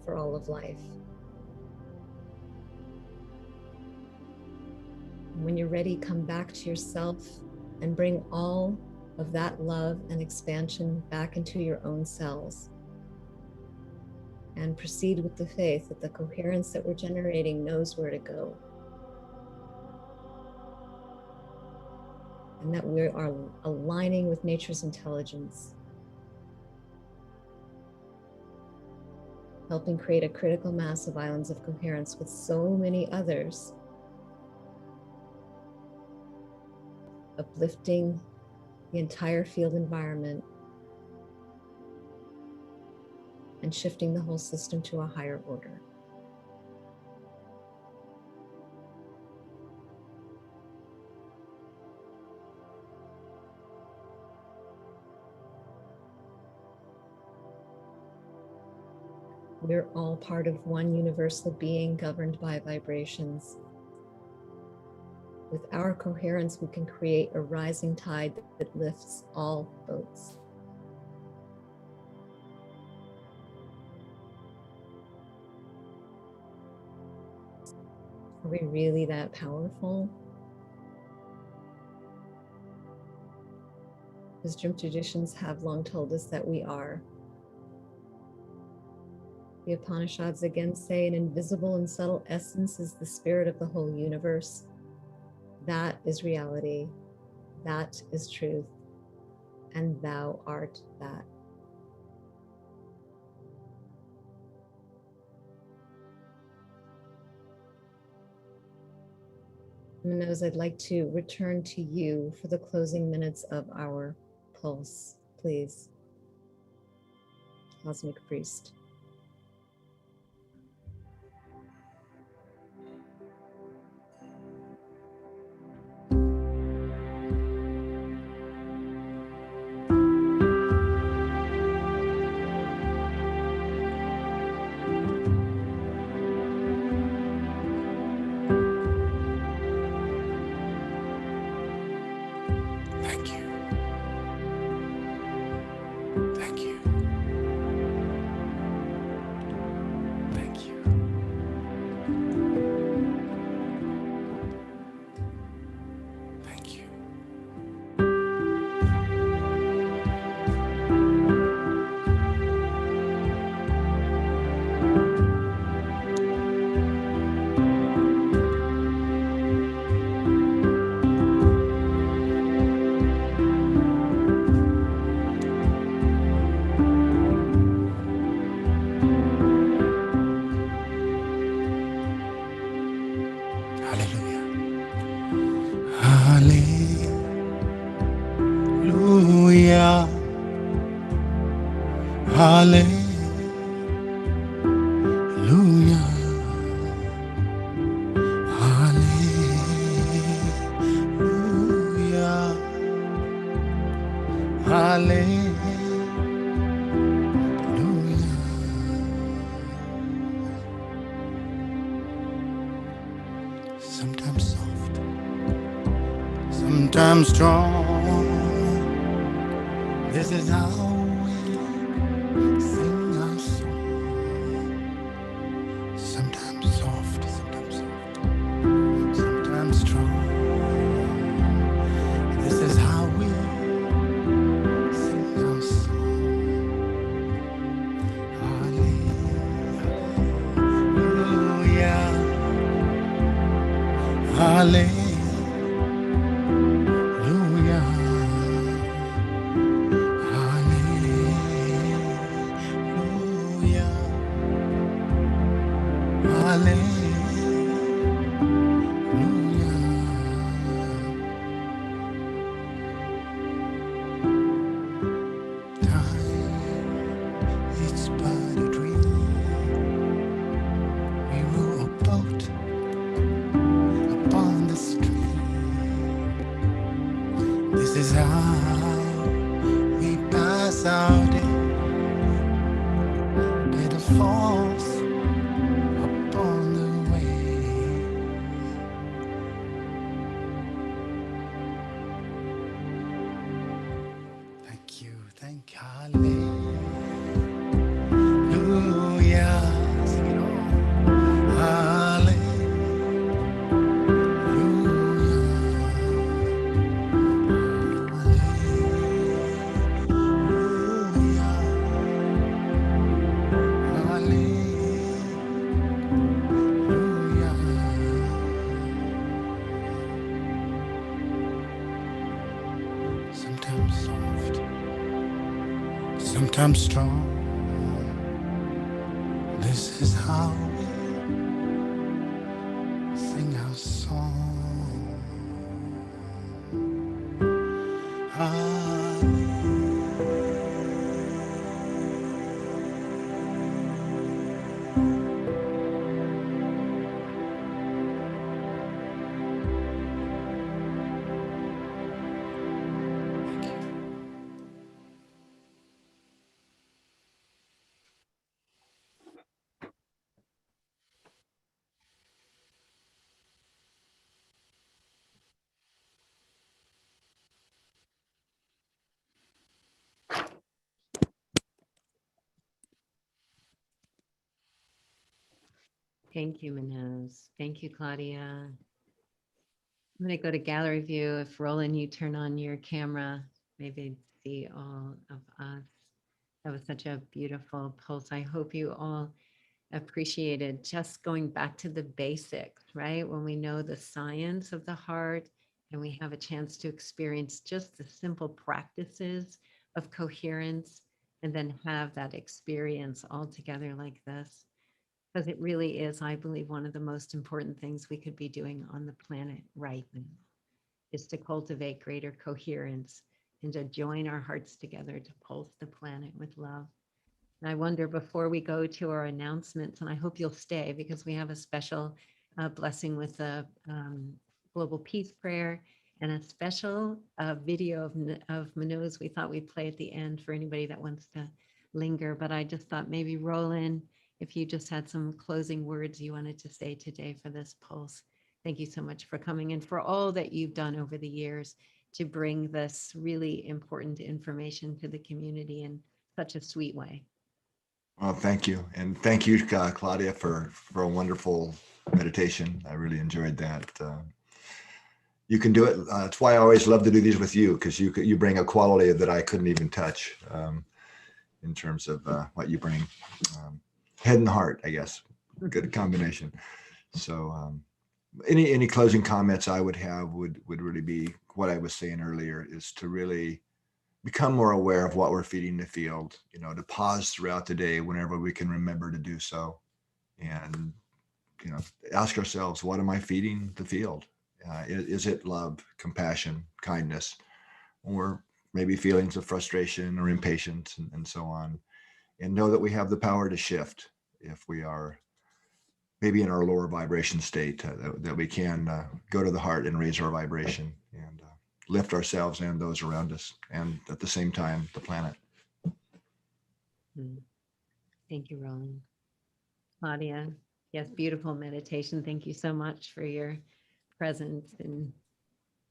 for all of life. When you're ready, come back to yourself and bring all of that love and expansion back into your own cells. And proceed with the faith that the coherence that we're generating knows where to go. And that we are aligning with nature's intelligence, helping create a critical mass of islands of coherence with so many others, uplifting the entire field environment and shifting the whole system to a higher order. We're all part of one universal being governed by vibrations. With our coherence, we can create a rising tide that lifts all boats. Are we really that powerful? Wisdom traditions have long told us that we are. The Upanishads again say an invisible and subtle essence is the spirit of the whole universe. That is reality. That is truth. And thou art that. Manose, I'd like to return to you for the closing minutes of our pulse, please. Cosmic Priest. Thank you. Thank you. Thank you. Thank you. Hallelujah. Hallelujah. Hallelujah. Hallelujah. Hallelujah. Sometimes soft, sometimes strong. This is how we sing our song. Sometimes soft, sometimes strong. It's but a dream. We row a boat upon the stream. This is how we pass our day. Little falls upon the way. Thank you, thank Hallelujah. Sing it all. Hallelujah. Sometimes soft, sometimes strong. This is how we sing our song. Thank you, Manose. Thank you, Claudia. I'm going to go to gallery view. If Rollin, you turn on your camera, maybe see all of us. That was such a beautiful pulse. I hope you all appreciated just going back to the basics, right? When we know the science of the heart and we have a chance to experience just the simple practices of coherence and then have that experience all together like this. Because it really is, I believe, one of the most important things we could be doing on the planet right now is to cultivate greater coherence and to join our hearts together to pulse the planet with love. And I wonder, before we go to our announcements, and I hope you'll stay because we have a special blessing with the Global Peace Prayer and a special video of Manose we thought we'd play at the end for anybody that wants to linger. But I just thought maybe Rollin, if you just had some closing words you wanted to say today for this pulse. Thank you so much for coming and for all that you've done over the years to bring this really important information to the community in such a sweet way. Well, thank you. And thank you, Claudia, for a wonderful meditation. I really enjoyed that. You can do it. That's why I always love to do these with you, because you bring a quality that I couldn't even touch in terms of what you bring. Head and heart, I guess. Good combination. So any closing comments I would have would really be what I was saying earlier, is to really become more aware of what we're feeding the field, to pause throughout the day whenever we can remember to do so. And, ask ourselves, what am I feeding the field? Is it love, compassion, kindness, or maybe feelings of frustration or impatience and so on? And know that we have the power to shift if we are maybe in our lower vibration state, that we can go to the heart and raise our vibration and lift ourselves and those around us, and at the same time, the planet. Thank you, Rollin. Claudia, yes, beautiful meditation. Thank you so much for your presence and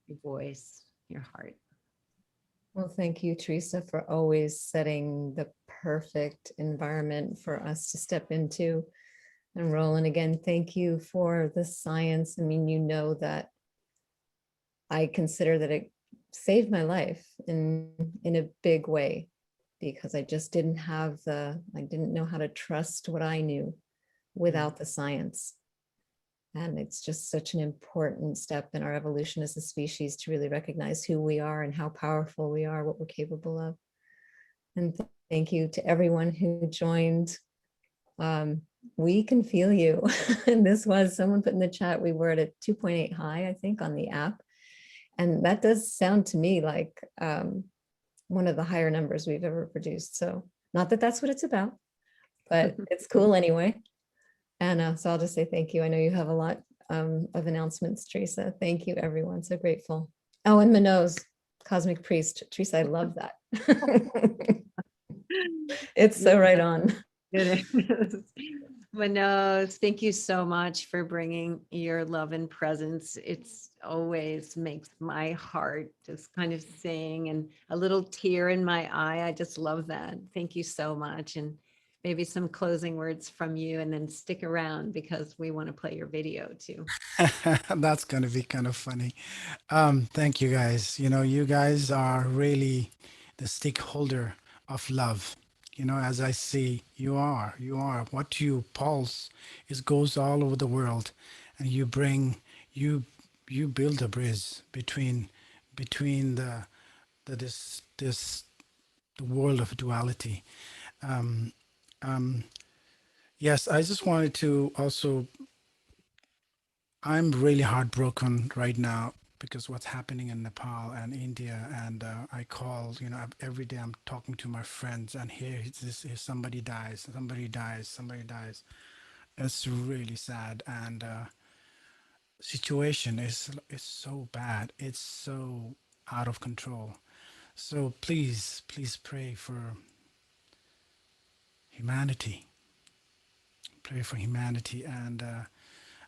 your voice, your heart. Well, thank you, Teresa, for always setting the perfect environment for us to step into. And Rollin, again, thank you for the science. I mean, you know that I consider that it saved my life in a big way, because I just didn't know how to trust what I knew without the science. And it's just such an important step in our evolution as a species to really recognize who we are and how powerful we are, what we're capable of. And thank you to everyone who joined. We can feel you. And this was, someone put in the chat, we were at a 2.8 high, I think, on the app. And that does sound to me like one of the higher numbers we've ever produced. So not that that's what it's about, but it's cool anyway. And so I'll just say thank you. I know you have a lot of announcements, Teresa. Thank you, everyone. So grateful. Oh, and Manose, Cosmic Priest. Teresa, I love that. It's so right on. It is. Manose, thank you so much for bringing your love and presence. It's always makes my heart just kind of sing and a little tear in my eye. I just love that. Thank you so much. And maybe some closing words from you, and then stick around because we want to play your video too. That's going to be kind of funny. Thank you guys. You guys are really the stakeholder of love. As I see, you are what you pulse is goes all over the world, and you build a bridge between the world of duality. Um, yes, I just wanted to also, I'm really heartbroken right now because what's happening in Nepal and India, and I call, every day I'm talking to my friends, and here somebody dies, somebody dies, somebody dies. It's really sad, and situation is so bad. It's so out of control. So please pray for humanity. Pray for humanity, and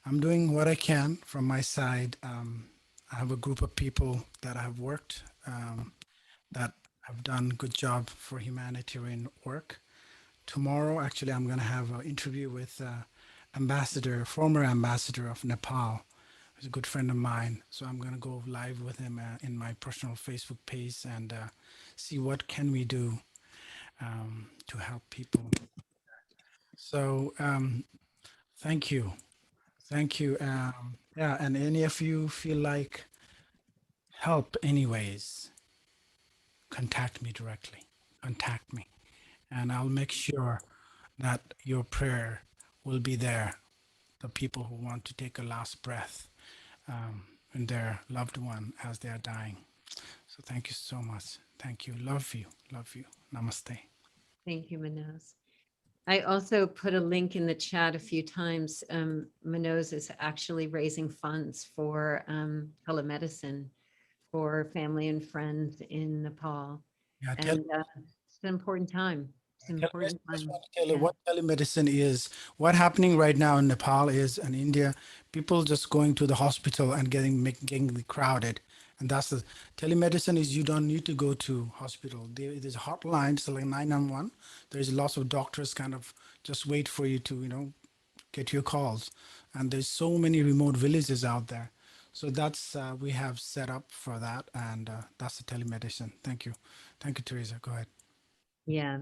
I'm doing what I can from my side. I have a group of people that have worked, that have done good job for humanitarian work. Tomorrow, actually, I'm going to have an interview with former ambassador of Nepal. He's a good friend of mine. So I'm going to go live with him in my personal Facebook page and see what can we do to help people. So thank you. Thank you. Yeah, and any of you feel like help anyways, contact me directly. Contact me. And I'll make sure that your prayer will be there. The people who want to take a last breath in their loved one as they are dying. So thank you so much. Thank you. Love you. Love you. Namaste. Thank you, Manose. I also put a link in the chat a few times. Manose is actually raising funds for telemedicine for family and friends in Nepal. Yeah, And it's an important time. It's an important I just time. want to tell you Yeah. what telemedicine is. What happening right now in Nepal is, in India, people just going to the hospital and getting crowded. And that's the telemedicine is, you don't need to go to hospital. There's a hotline, it's like 911. There's lots of doctors kind of just wait for you to, get your calls. And there's so many remote villages out there. So that's, we have set up for that. And that's the telemedicine. Thank you. Thank you, Teresa. Go ahead. Yeah.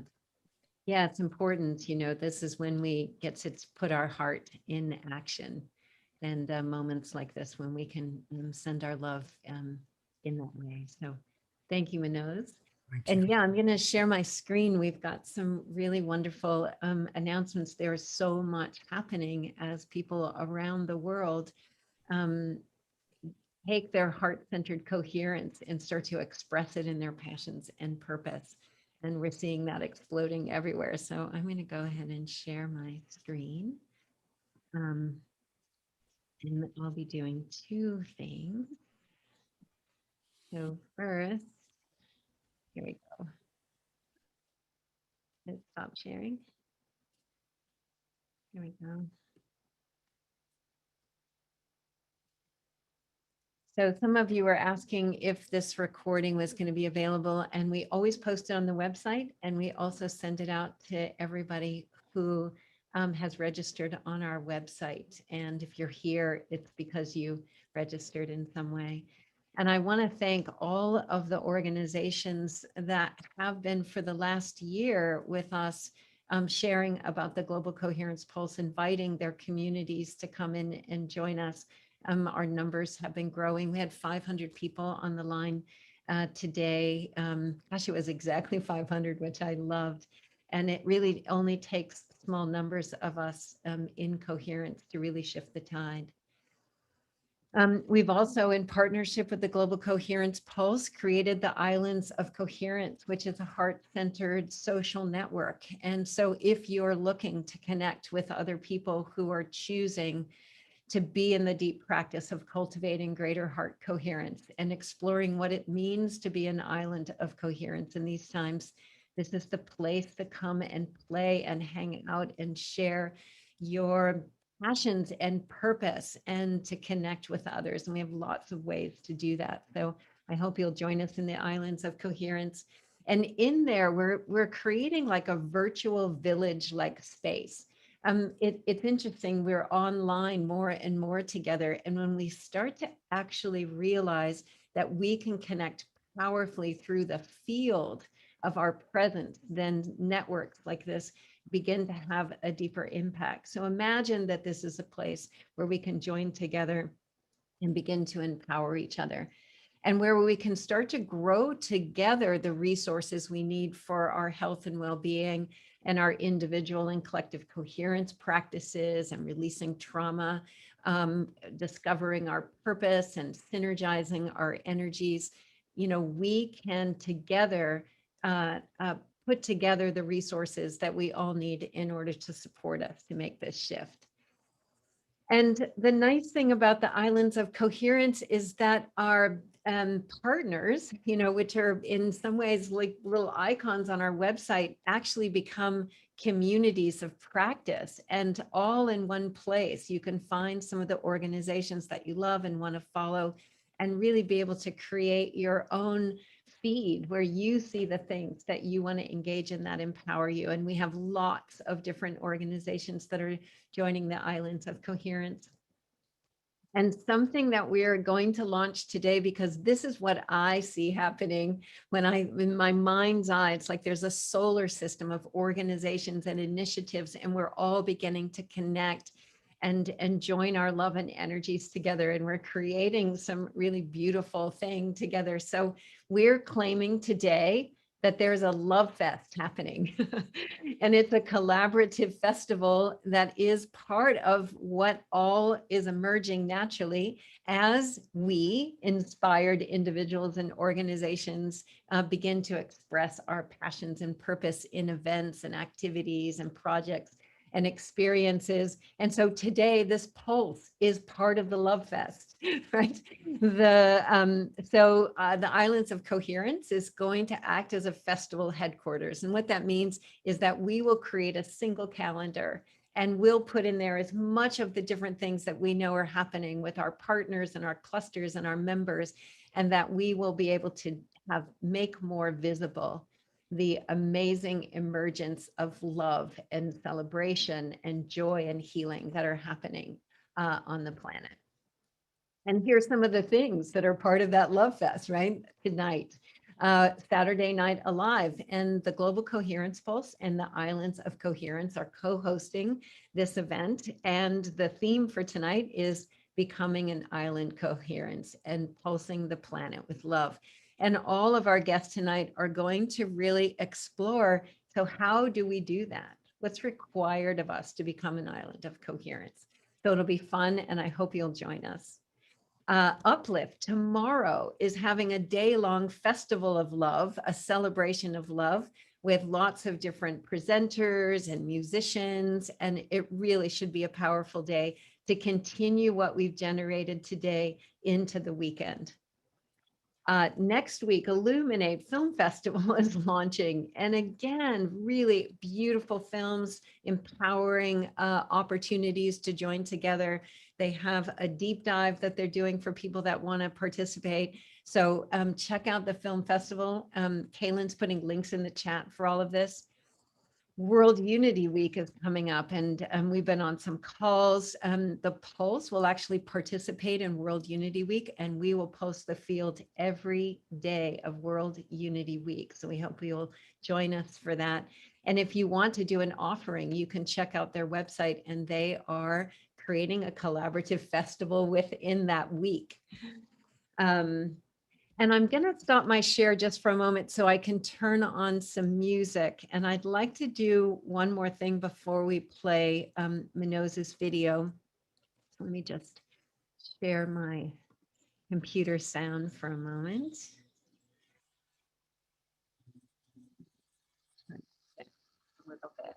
Yeah, it's important. This is when we get to put our heart in action, and moments like this when we can send our love in that way. So thank you, Manose. Thank you. And yeah, I'm going to share my screen. We've got some really wonderful announcements. There's so much happening as people around the world take their heart-centered coherence and start to express it in their passions and purpose. And we're seeing that exploding everywhere. So I'm going to go ahead and share my screen. And I'll be doing two things. So first, here we go. Let's stop sharing. Here we go. So some of you were asking if this recording was going to be available, and we always post it on the website, and we also send it out to everybody who has registered on our website. And if you're here, it's because you registered in some way. And I want to thank all of the organizations that have been for the last year with us sharing about the Global Coherence Pulse, inviting their communities to come in and join us. Our numbers have been growing. We had 500 people on the line today. Gosh, it was exactly 500, which I loved. And it really only takes small numbers of us in coherence to really shift the tide. We've also, in partnership with the Global Coherence Pulse, created the Islands of Coherence, which is a heart-centered social network. And so if you're looking to connect with other people who are choosing to be in the deep practice of cultivating greater heart coherence and exploring what it means to be an island of coherence in these times, this is the place to come and play and hang out and share your passions and purpose and to connect with others. And we have lots of ways to do that. So I hope you'll join us in the Islands of Coherence. And in there, we're creating like a virtual village-like space. It's interesting, we're online more and more together. And when we start to actually realize that we can connect powerfully through the field of our presence, then networks like this begin to have a deeper impact. So imagine that this is a place where we can join together and begin to empower each other, and where we can start to grow together the resources we need for our health and well-being and our individual and collective coherence practices and releasing trauma, discovering our purpose and synergizing our energies. You know, we can together put together the resources that we all need in order to support us to make this shift. And the nice thing about the Islands of Coherence is that our partners, you know, which are in some ways like little icons on our website, actually become communities of practice, and all in one place. You can find some of the organizations that you love and want to follow and really be able to create your own feed where you see the things that you want to engage in that empower you. And we have lots of different organizations that are joining the Islands of Coherence. And something that we are going to launch today, because this is what I see happening when in my mind's eye, it's like there's a solar system of organizations and initiatives, and we're all beginning to connect and join our love and energies together. And we're creating some really beautiful thing together. So we're claiming today that there's a love fest happening. And it's a collaborative festival that is part of what all is emerging naturally as we, inspired individuals and organizations, begin to express our passions and purpose in events and activities and projects and experiences. And so today, this pulse is part of the Love Fest, right? The Islands of Coherence is going to act as a festival headquarters. And what that means is that we will create a single calendar, and we'll put in there as much of the different things that we know are happening with our partners and our clusters and our members, and that we will be able to make more visible the amazing emergence of love and celebration and joy and healing that are happening on the planet. And here's some of the things that are part of that Love Fest, right? Tonight, Saturday Night Alive, and the Global Coherence Pulse and the Islands of Coherence are co-hosting this event. And the theme for tonight is becoming an island coherence and pulsing the planet with love. And all of our guests tonight are going to really explore, so how do we do that? What's required of us to become an island of coherence? So it'll be fun, and I hope you'll join us. Uplift tomorrow is having a day-long festival of love, a celebration of love with lots of different presenters and musicians, and it really should be a powerful day to continue what we've generated today into the weekend. Next week, Illuminate Film Festival is launching. And again, really beautiful films, empowering opportunities to join together. They have a deep dive that they're doing for people that want to participate. So check out the film festival. Kaylin's putting links in the chat for all of this. World Unity Week is coming up, and we've been on some calls. The Pulse will actually participate in World Unity Week, and we will post the field every day of World Unity Week. So we hope you'll join us for that. And if you want to do an offering, you can check out their website, and they are creating a collaborative festival within that week. And I'm going to stop my share just for a moment so I can turn on some music. And I'd like to do one more thing before we play Manose's video. So let me just share my computer sound for a moment. A little bit.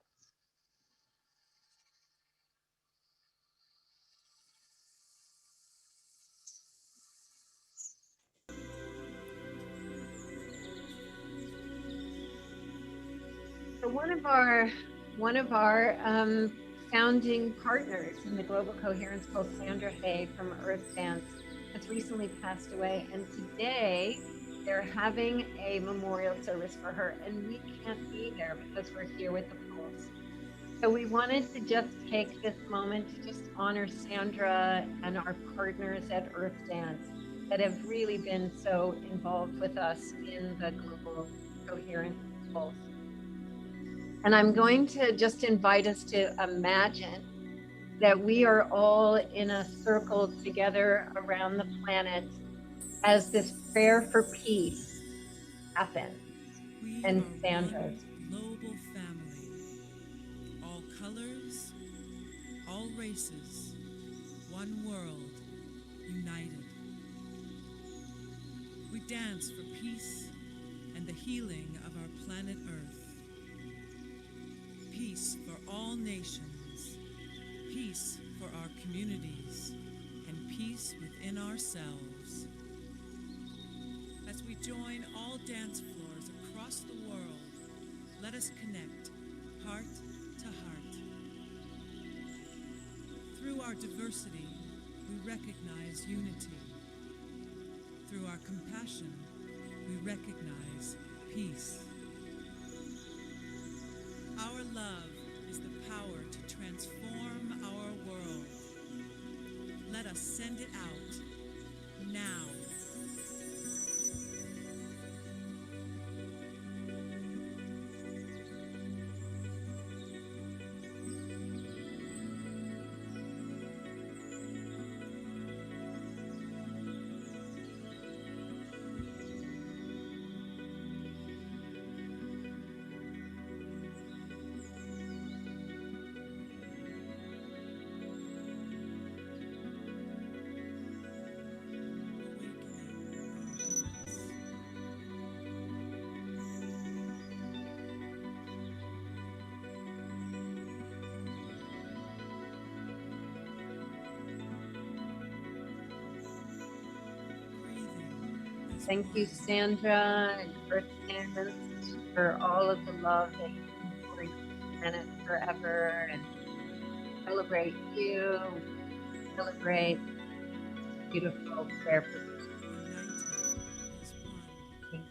So one of our founding partners in the Global Coherence Pulse, Sandra Hay from Earth Dance, has recently passed away, and today they're having a memorial service for her, and we can't be there because we're here with the Pulse. So we wanted to just take this moment to just honor Sandra and our partners at Earth Dance that have really been so involved with us in the Global Coherence Pulse. And I'm going to just invite us to imagine that we are all in a circle together around the planet as this prayer for peace happens. And Sandra's. Global family, all colors, all races, one world, united. We dance for peace and the healing of our planet Earth. Peace for all nations, peace for our communities, and peace within ourselves. As we join all dance floors across the world, let us connect heart to heart. Through our diversity, we recognize unity. Through our compassion, we recognize peace. Our love is the power to transform our world. Let us send it out now. Thank you, Sandra and Earth Dance, for all of the love that you bring to the planet forever, and celebrate you, celebrate beautiful prayer for peace. United as one. Thank you.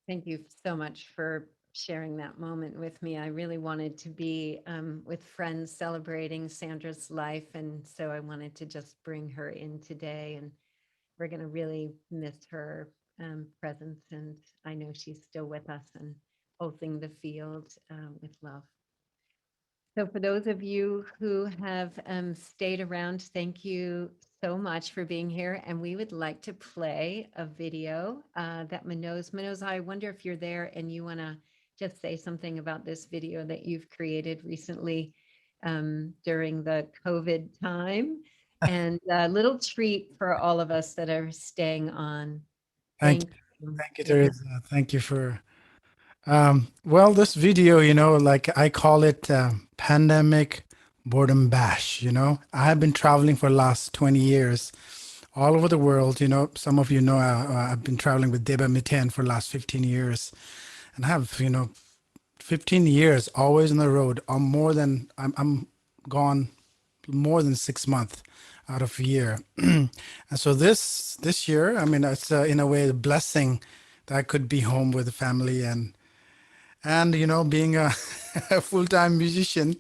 Thank you so much for sharing that moment with me. I really wanted to be with friends celebrating Sandra's life, and so I wanted to just bring her in today, and we're going to really miss her presence, and I know she's still with us and holding the field with love. So for those of you who have stayed around, thank you so much for being here. And we would like to play a video that Manose, I wonder if you're there and you want to just say something about this video that you've created recently during the COVID time. And a little treat for all of us that are staying on. Thank you. you, Yeah. Teresa. Thank you for, well, this video, like I call it pandemic boredom bash. I have been traveling for the last 20 years all over the world. Some of you know I've been traveling with Deba Miten for the last 15 years, and I have 15 years always on the road. I'm gone more than 6 months out of a year. And so this year, I mean, it's in a way a blessing that I could be home with the family, and being a, a full-time musician,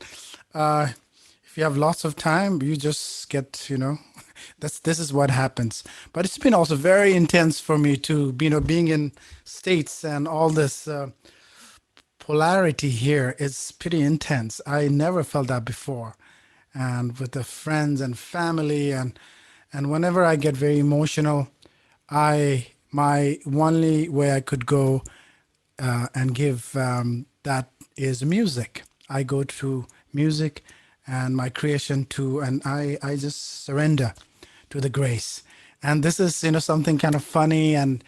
if you have lots of time, you just get, this is what happens. But it's been also very intense for me too, being in States, and all this polarity here is pretty intense. I never felt that before. And with the friends and family, and whenever I get very emotional, my only way I could go and give that is music. I go to music and my creation too, and I just surrender to the grace. And this is something kind of funny, and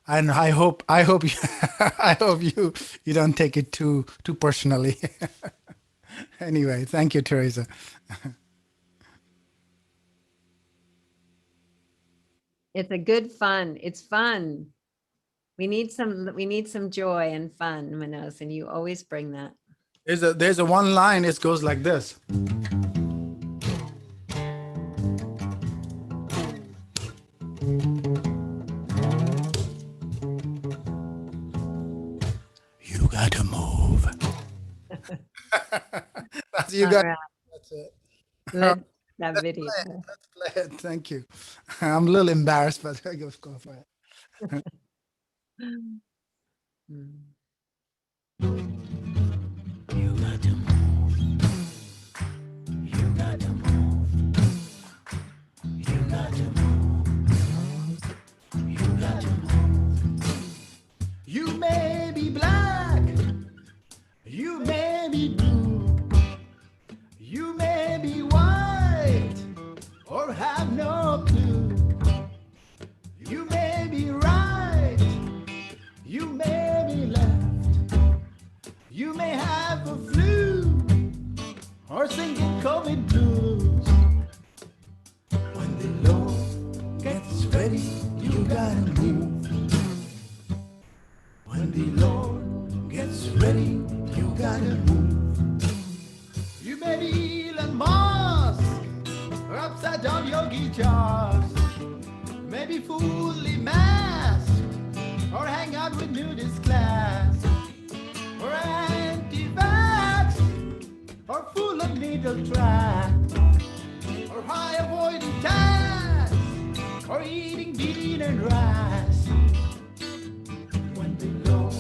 I hope you, I hope you don't take it too personally. Anyway, thank you, Teresa. It's a good fun. It's fun. We need some joy and fun, Manose, and you always bring that. There's a one line. It goes like this. You got to move. That's you All got. right. That's it. Good. That video. Let's play it. Thank you. I'm a little embarrassed, but I go for it. Mm. You got to move. You got to move. You got to move. You got to move. You may be black. You may be blue. You may be white or have no clue. You may be right. You may be left. You may have a flu or singing COVID blues. When the Lord gets ready, you gotta move. When the Lord gets ready, you gotta move. You may be Elon Musk or upside down yogi jars. Maybe fully masked or hang out with nudist class. Or anti-vax, or full of needle track, or high avoiding tax, or eating bean and rice. When the Lord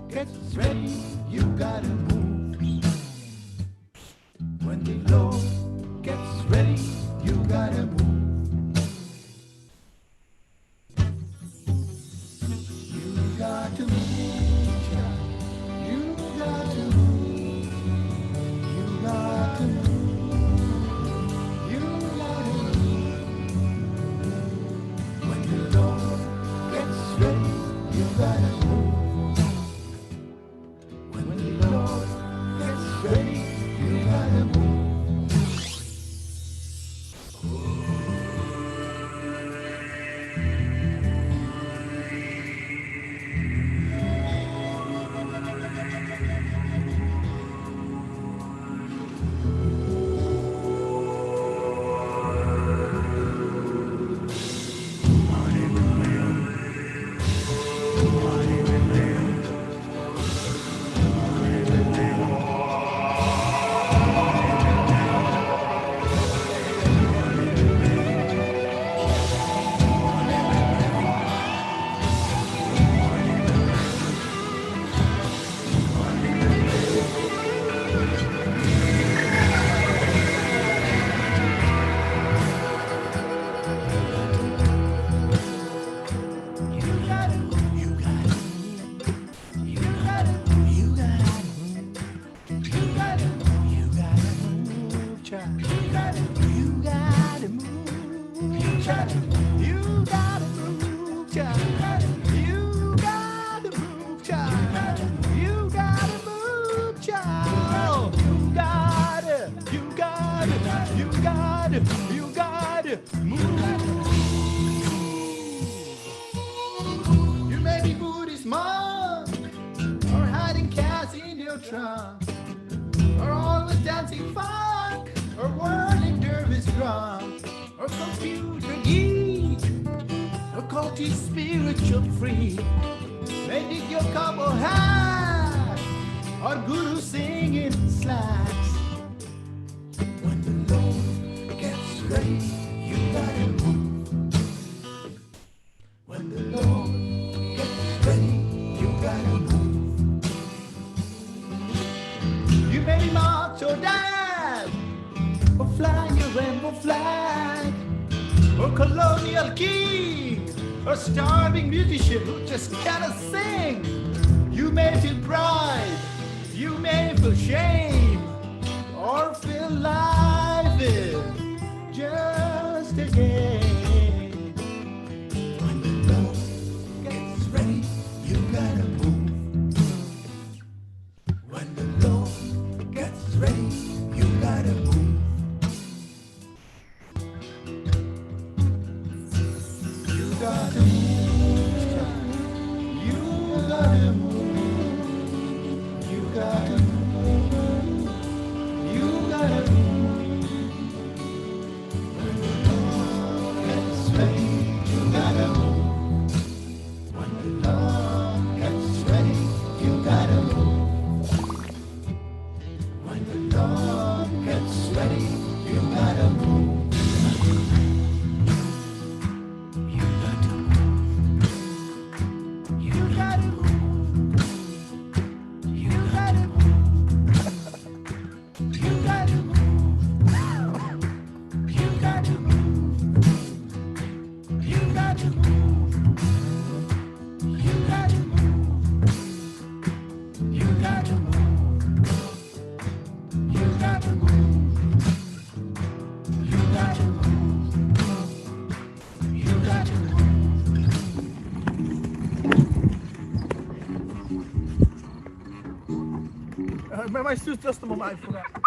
gets ready, you gotta move. When the Lord gets ready, you gotta move. You got to move. When the Lord gets ready. trunk, or all the dancing funk, or whirling dervish drunk, or computer geek, or culty spiritual freak, maybe your couple hat, or guru singing slacks. When the Lord gets ready, you gotta move. When the Lord gets ready, you gotta move. You may march or dive, or fly your rainbow flag, or colonial king, or starving musician who just cannot sing. You may feel pride, you may feel shame, or feel life is just a game. When the Lord gets ready, you gotta move. When the Lord gets ready, you gotta move. You gotta move. You gotta move. You gotta move. You gotta move. When the Lord gets ready, you gotta move. When the Lord gets ready, you gotta move. When the Lord gets ready, you gotta move. You gotta move. You gotta move. You gotta move. You gotta move. You gotta move. You gotta move. You gotta move. You gotta move. You gotta move. You gotta move. You gotta move. My sister's just a moment, I forgot.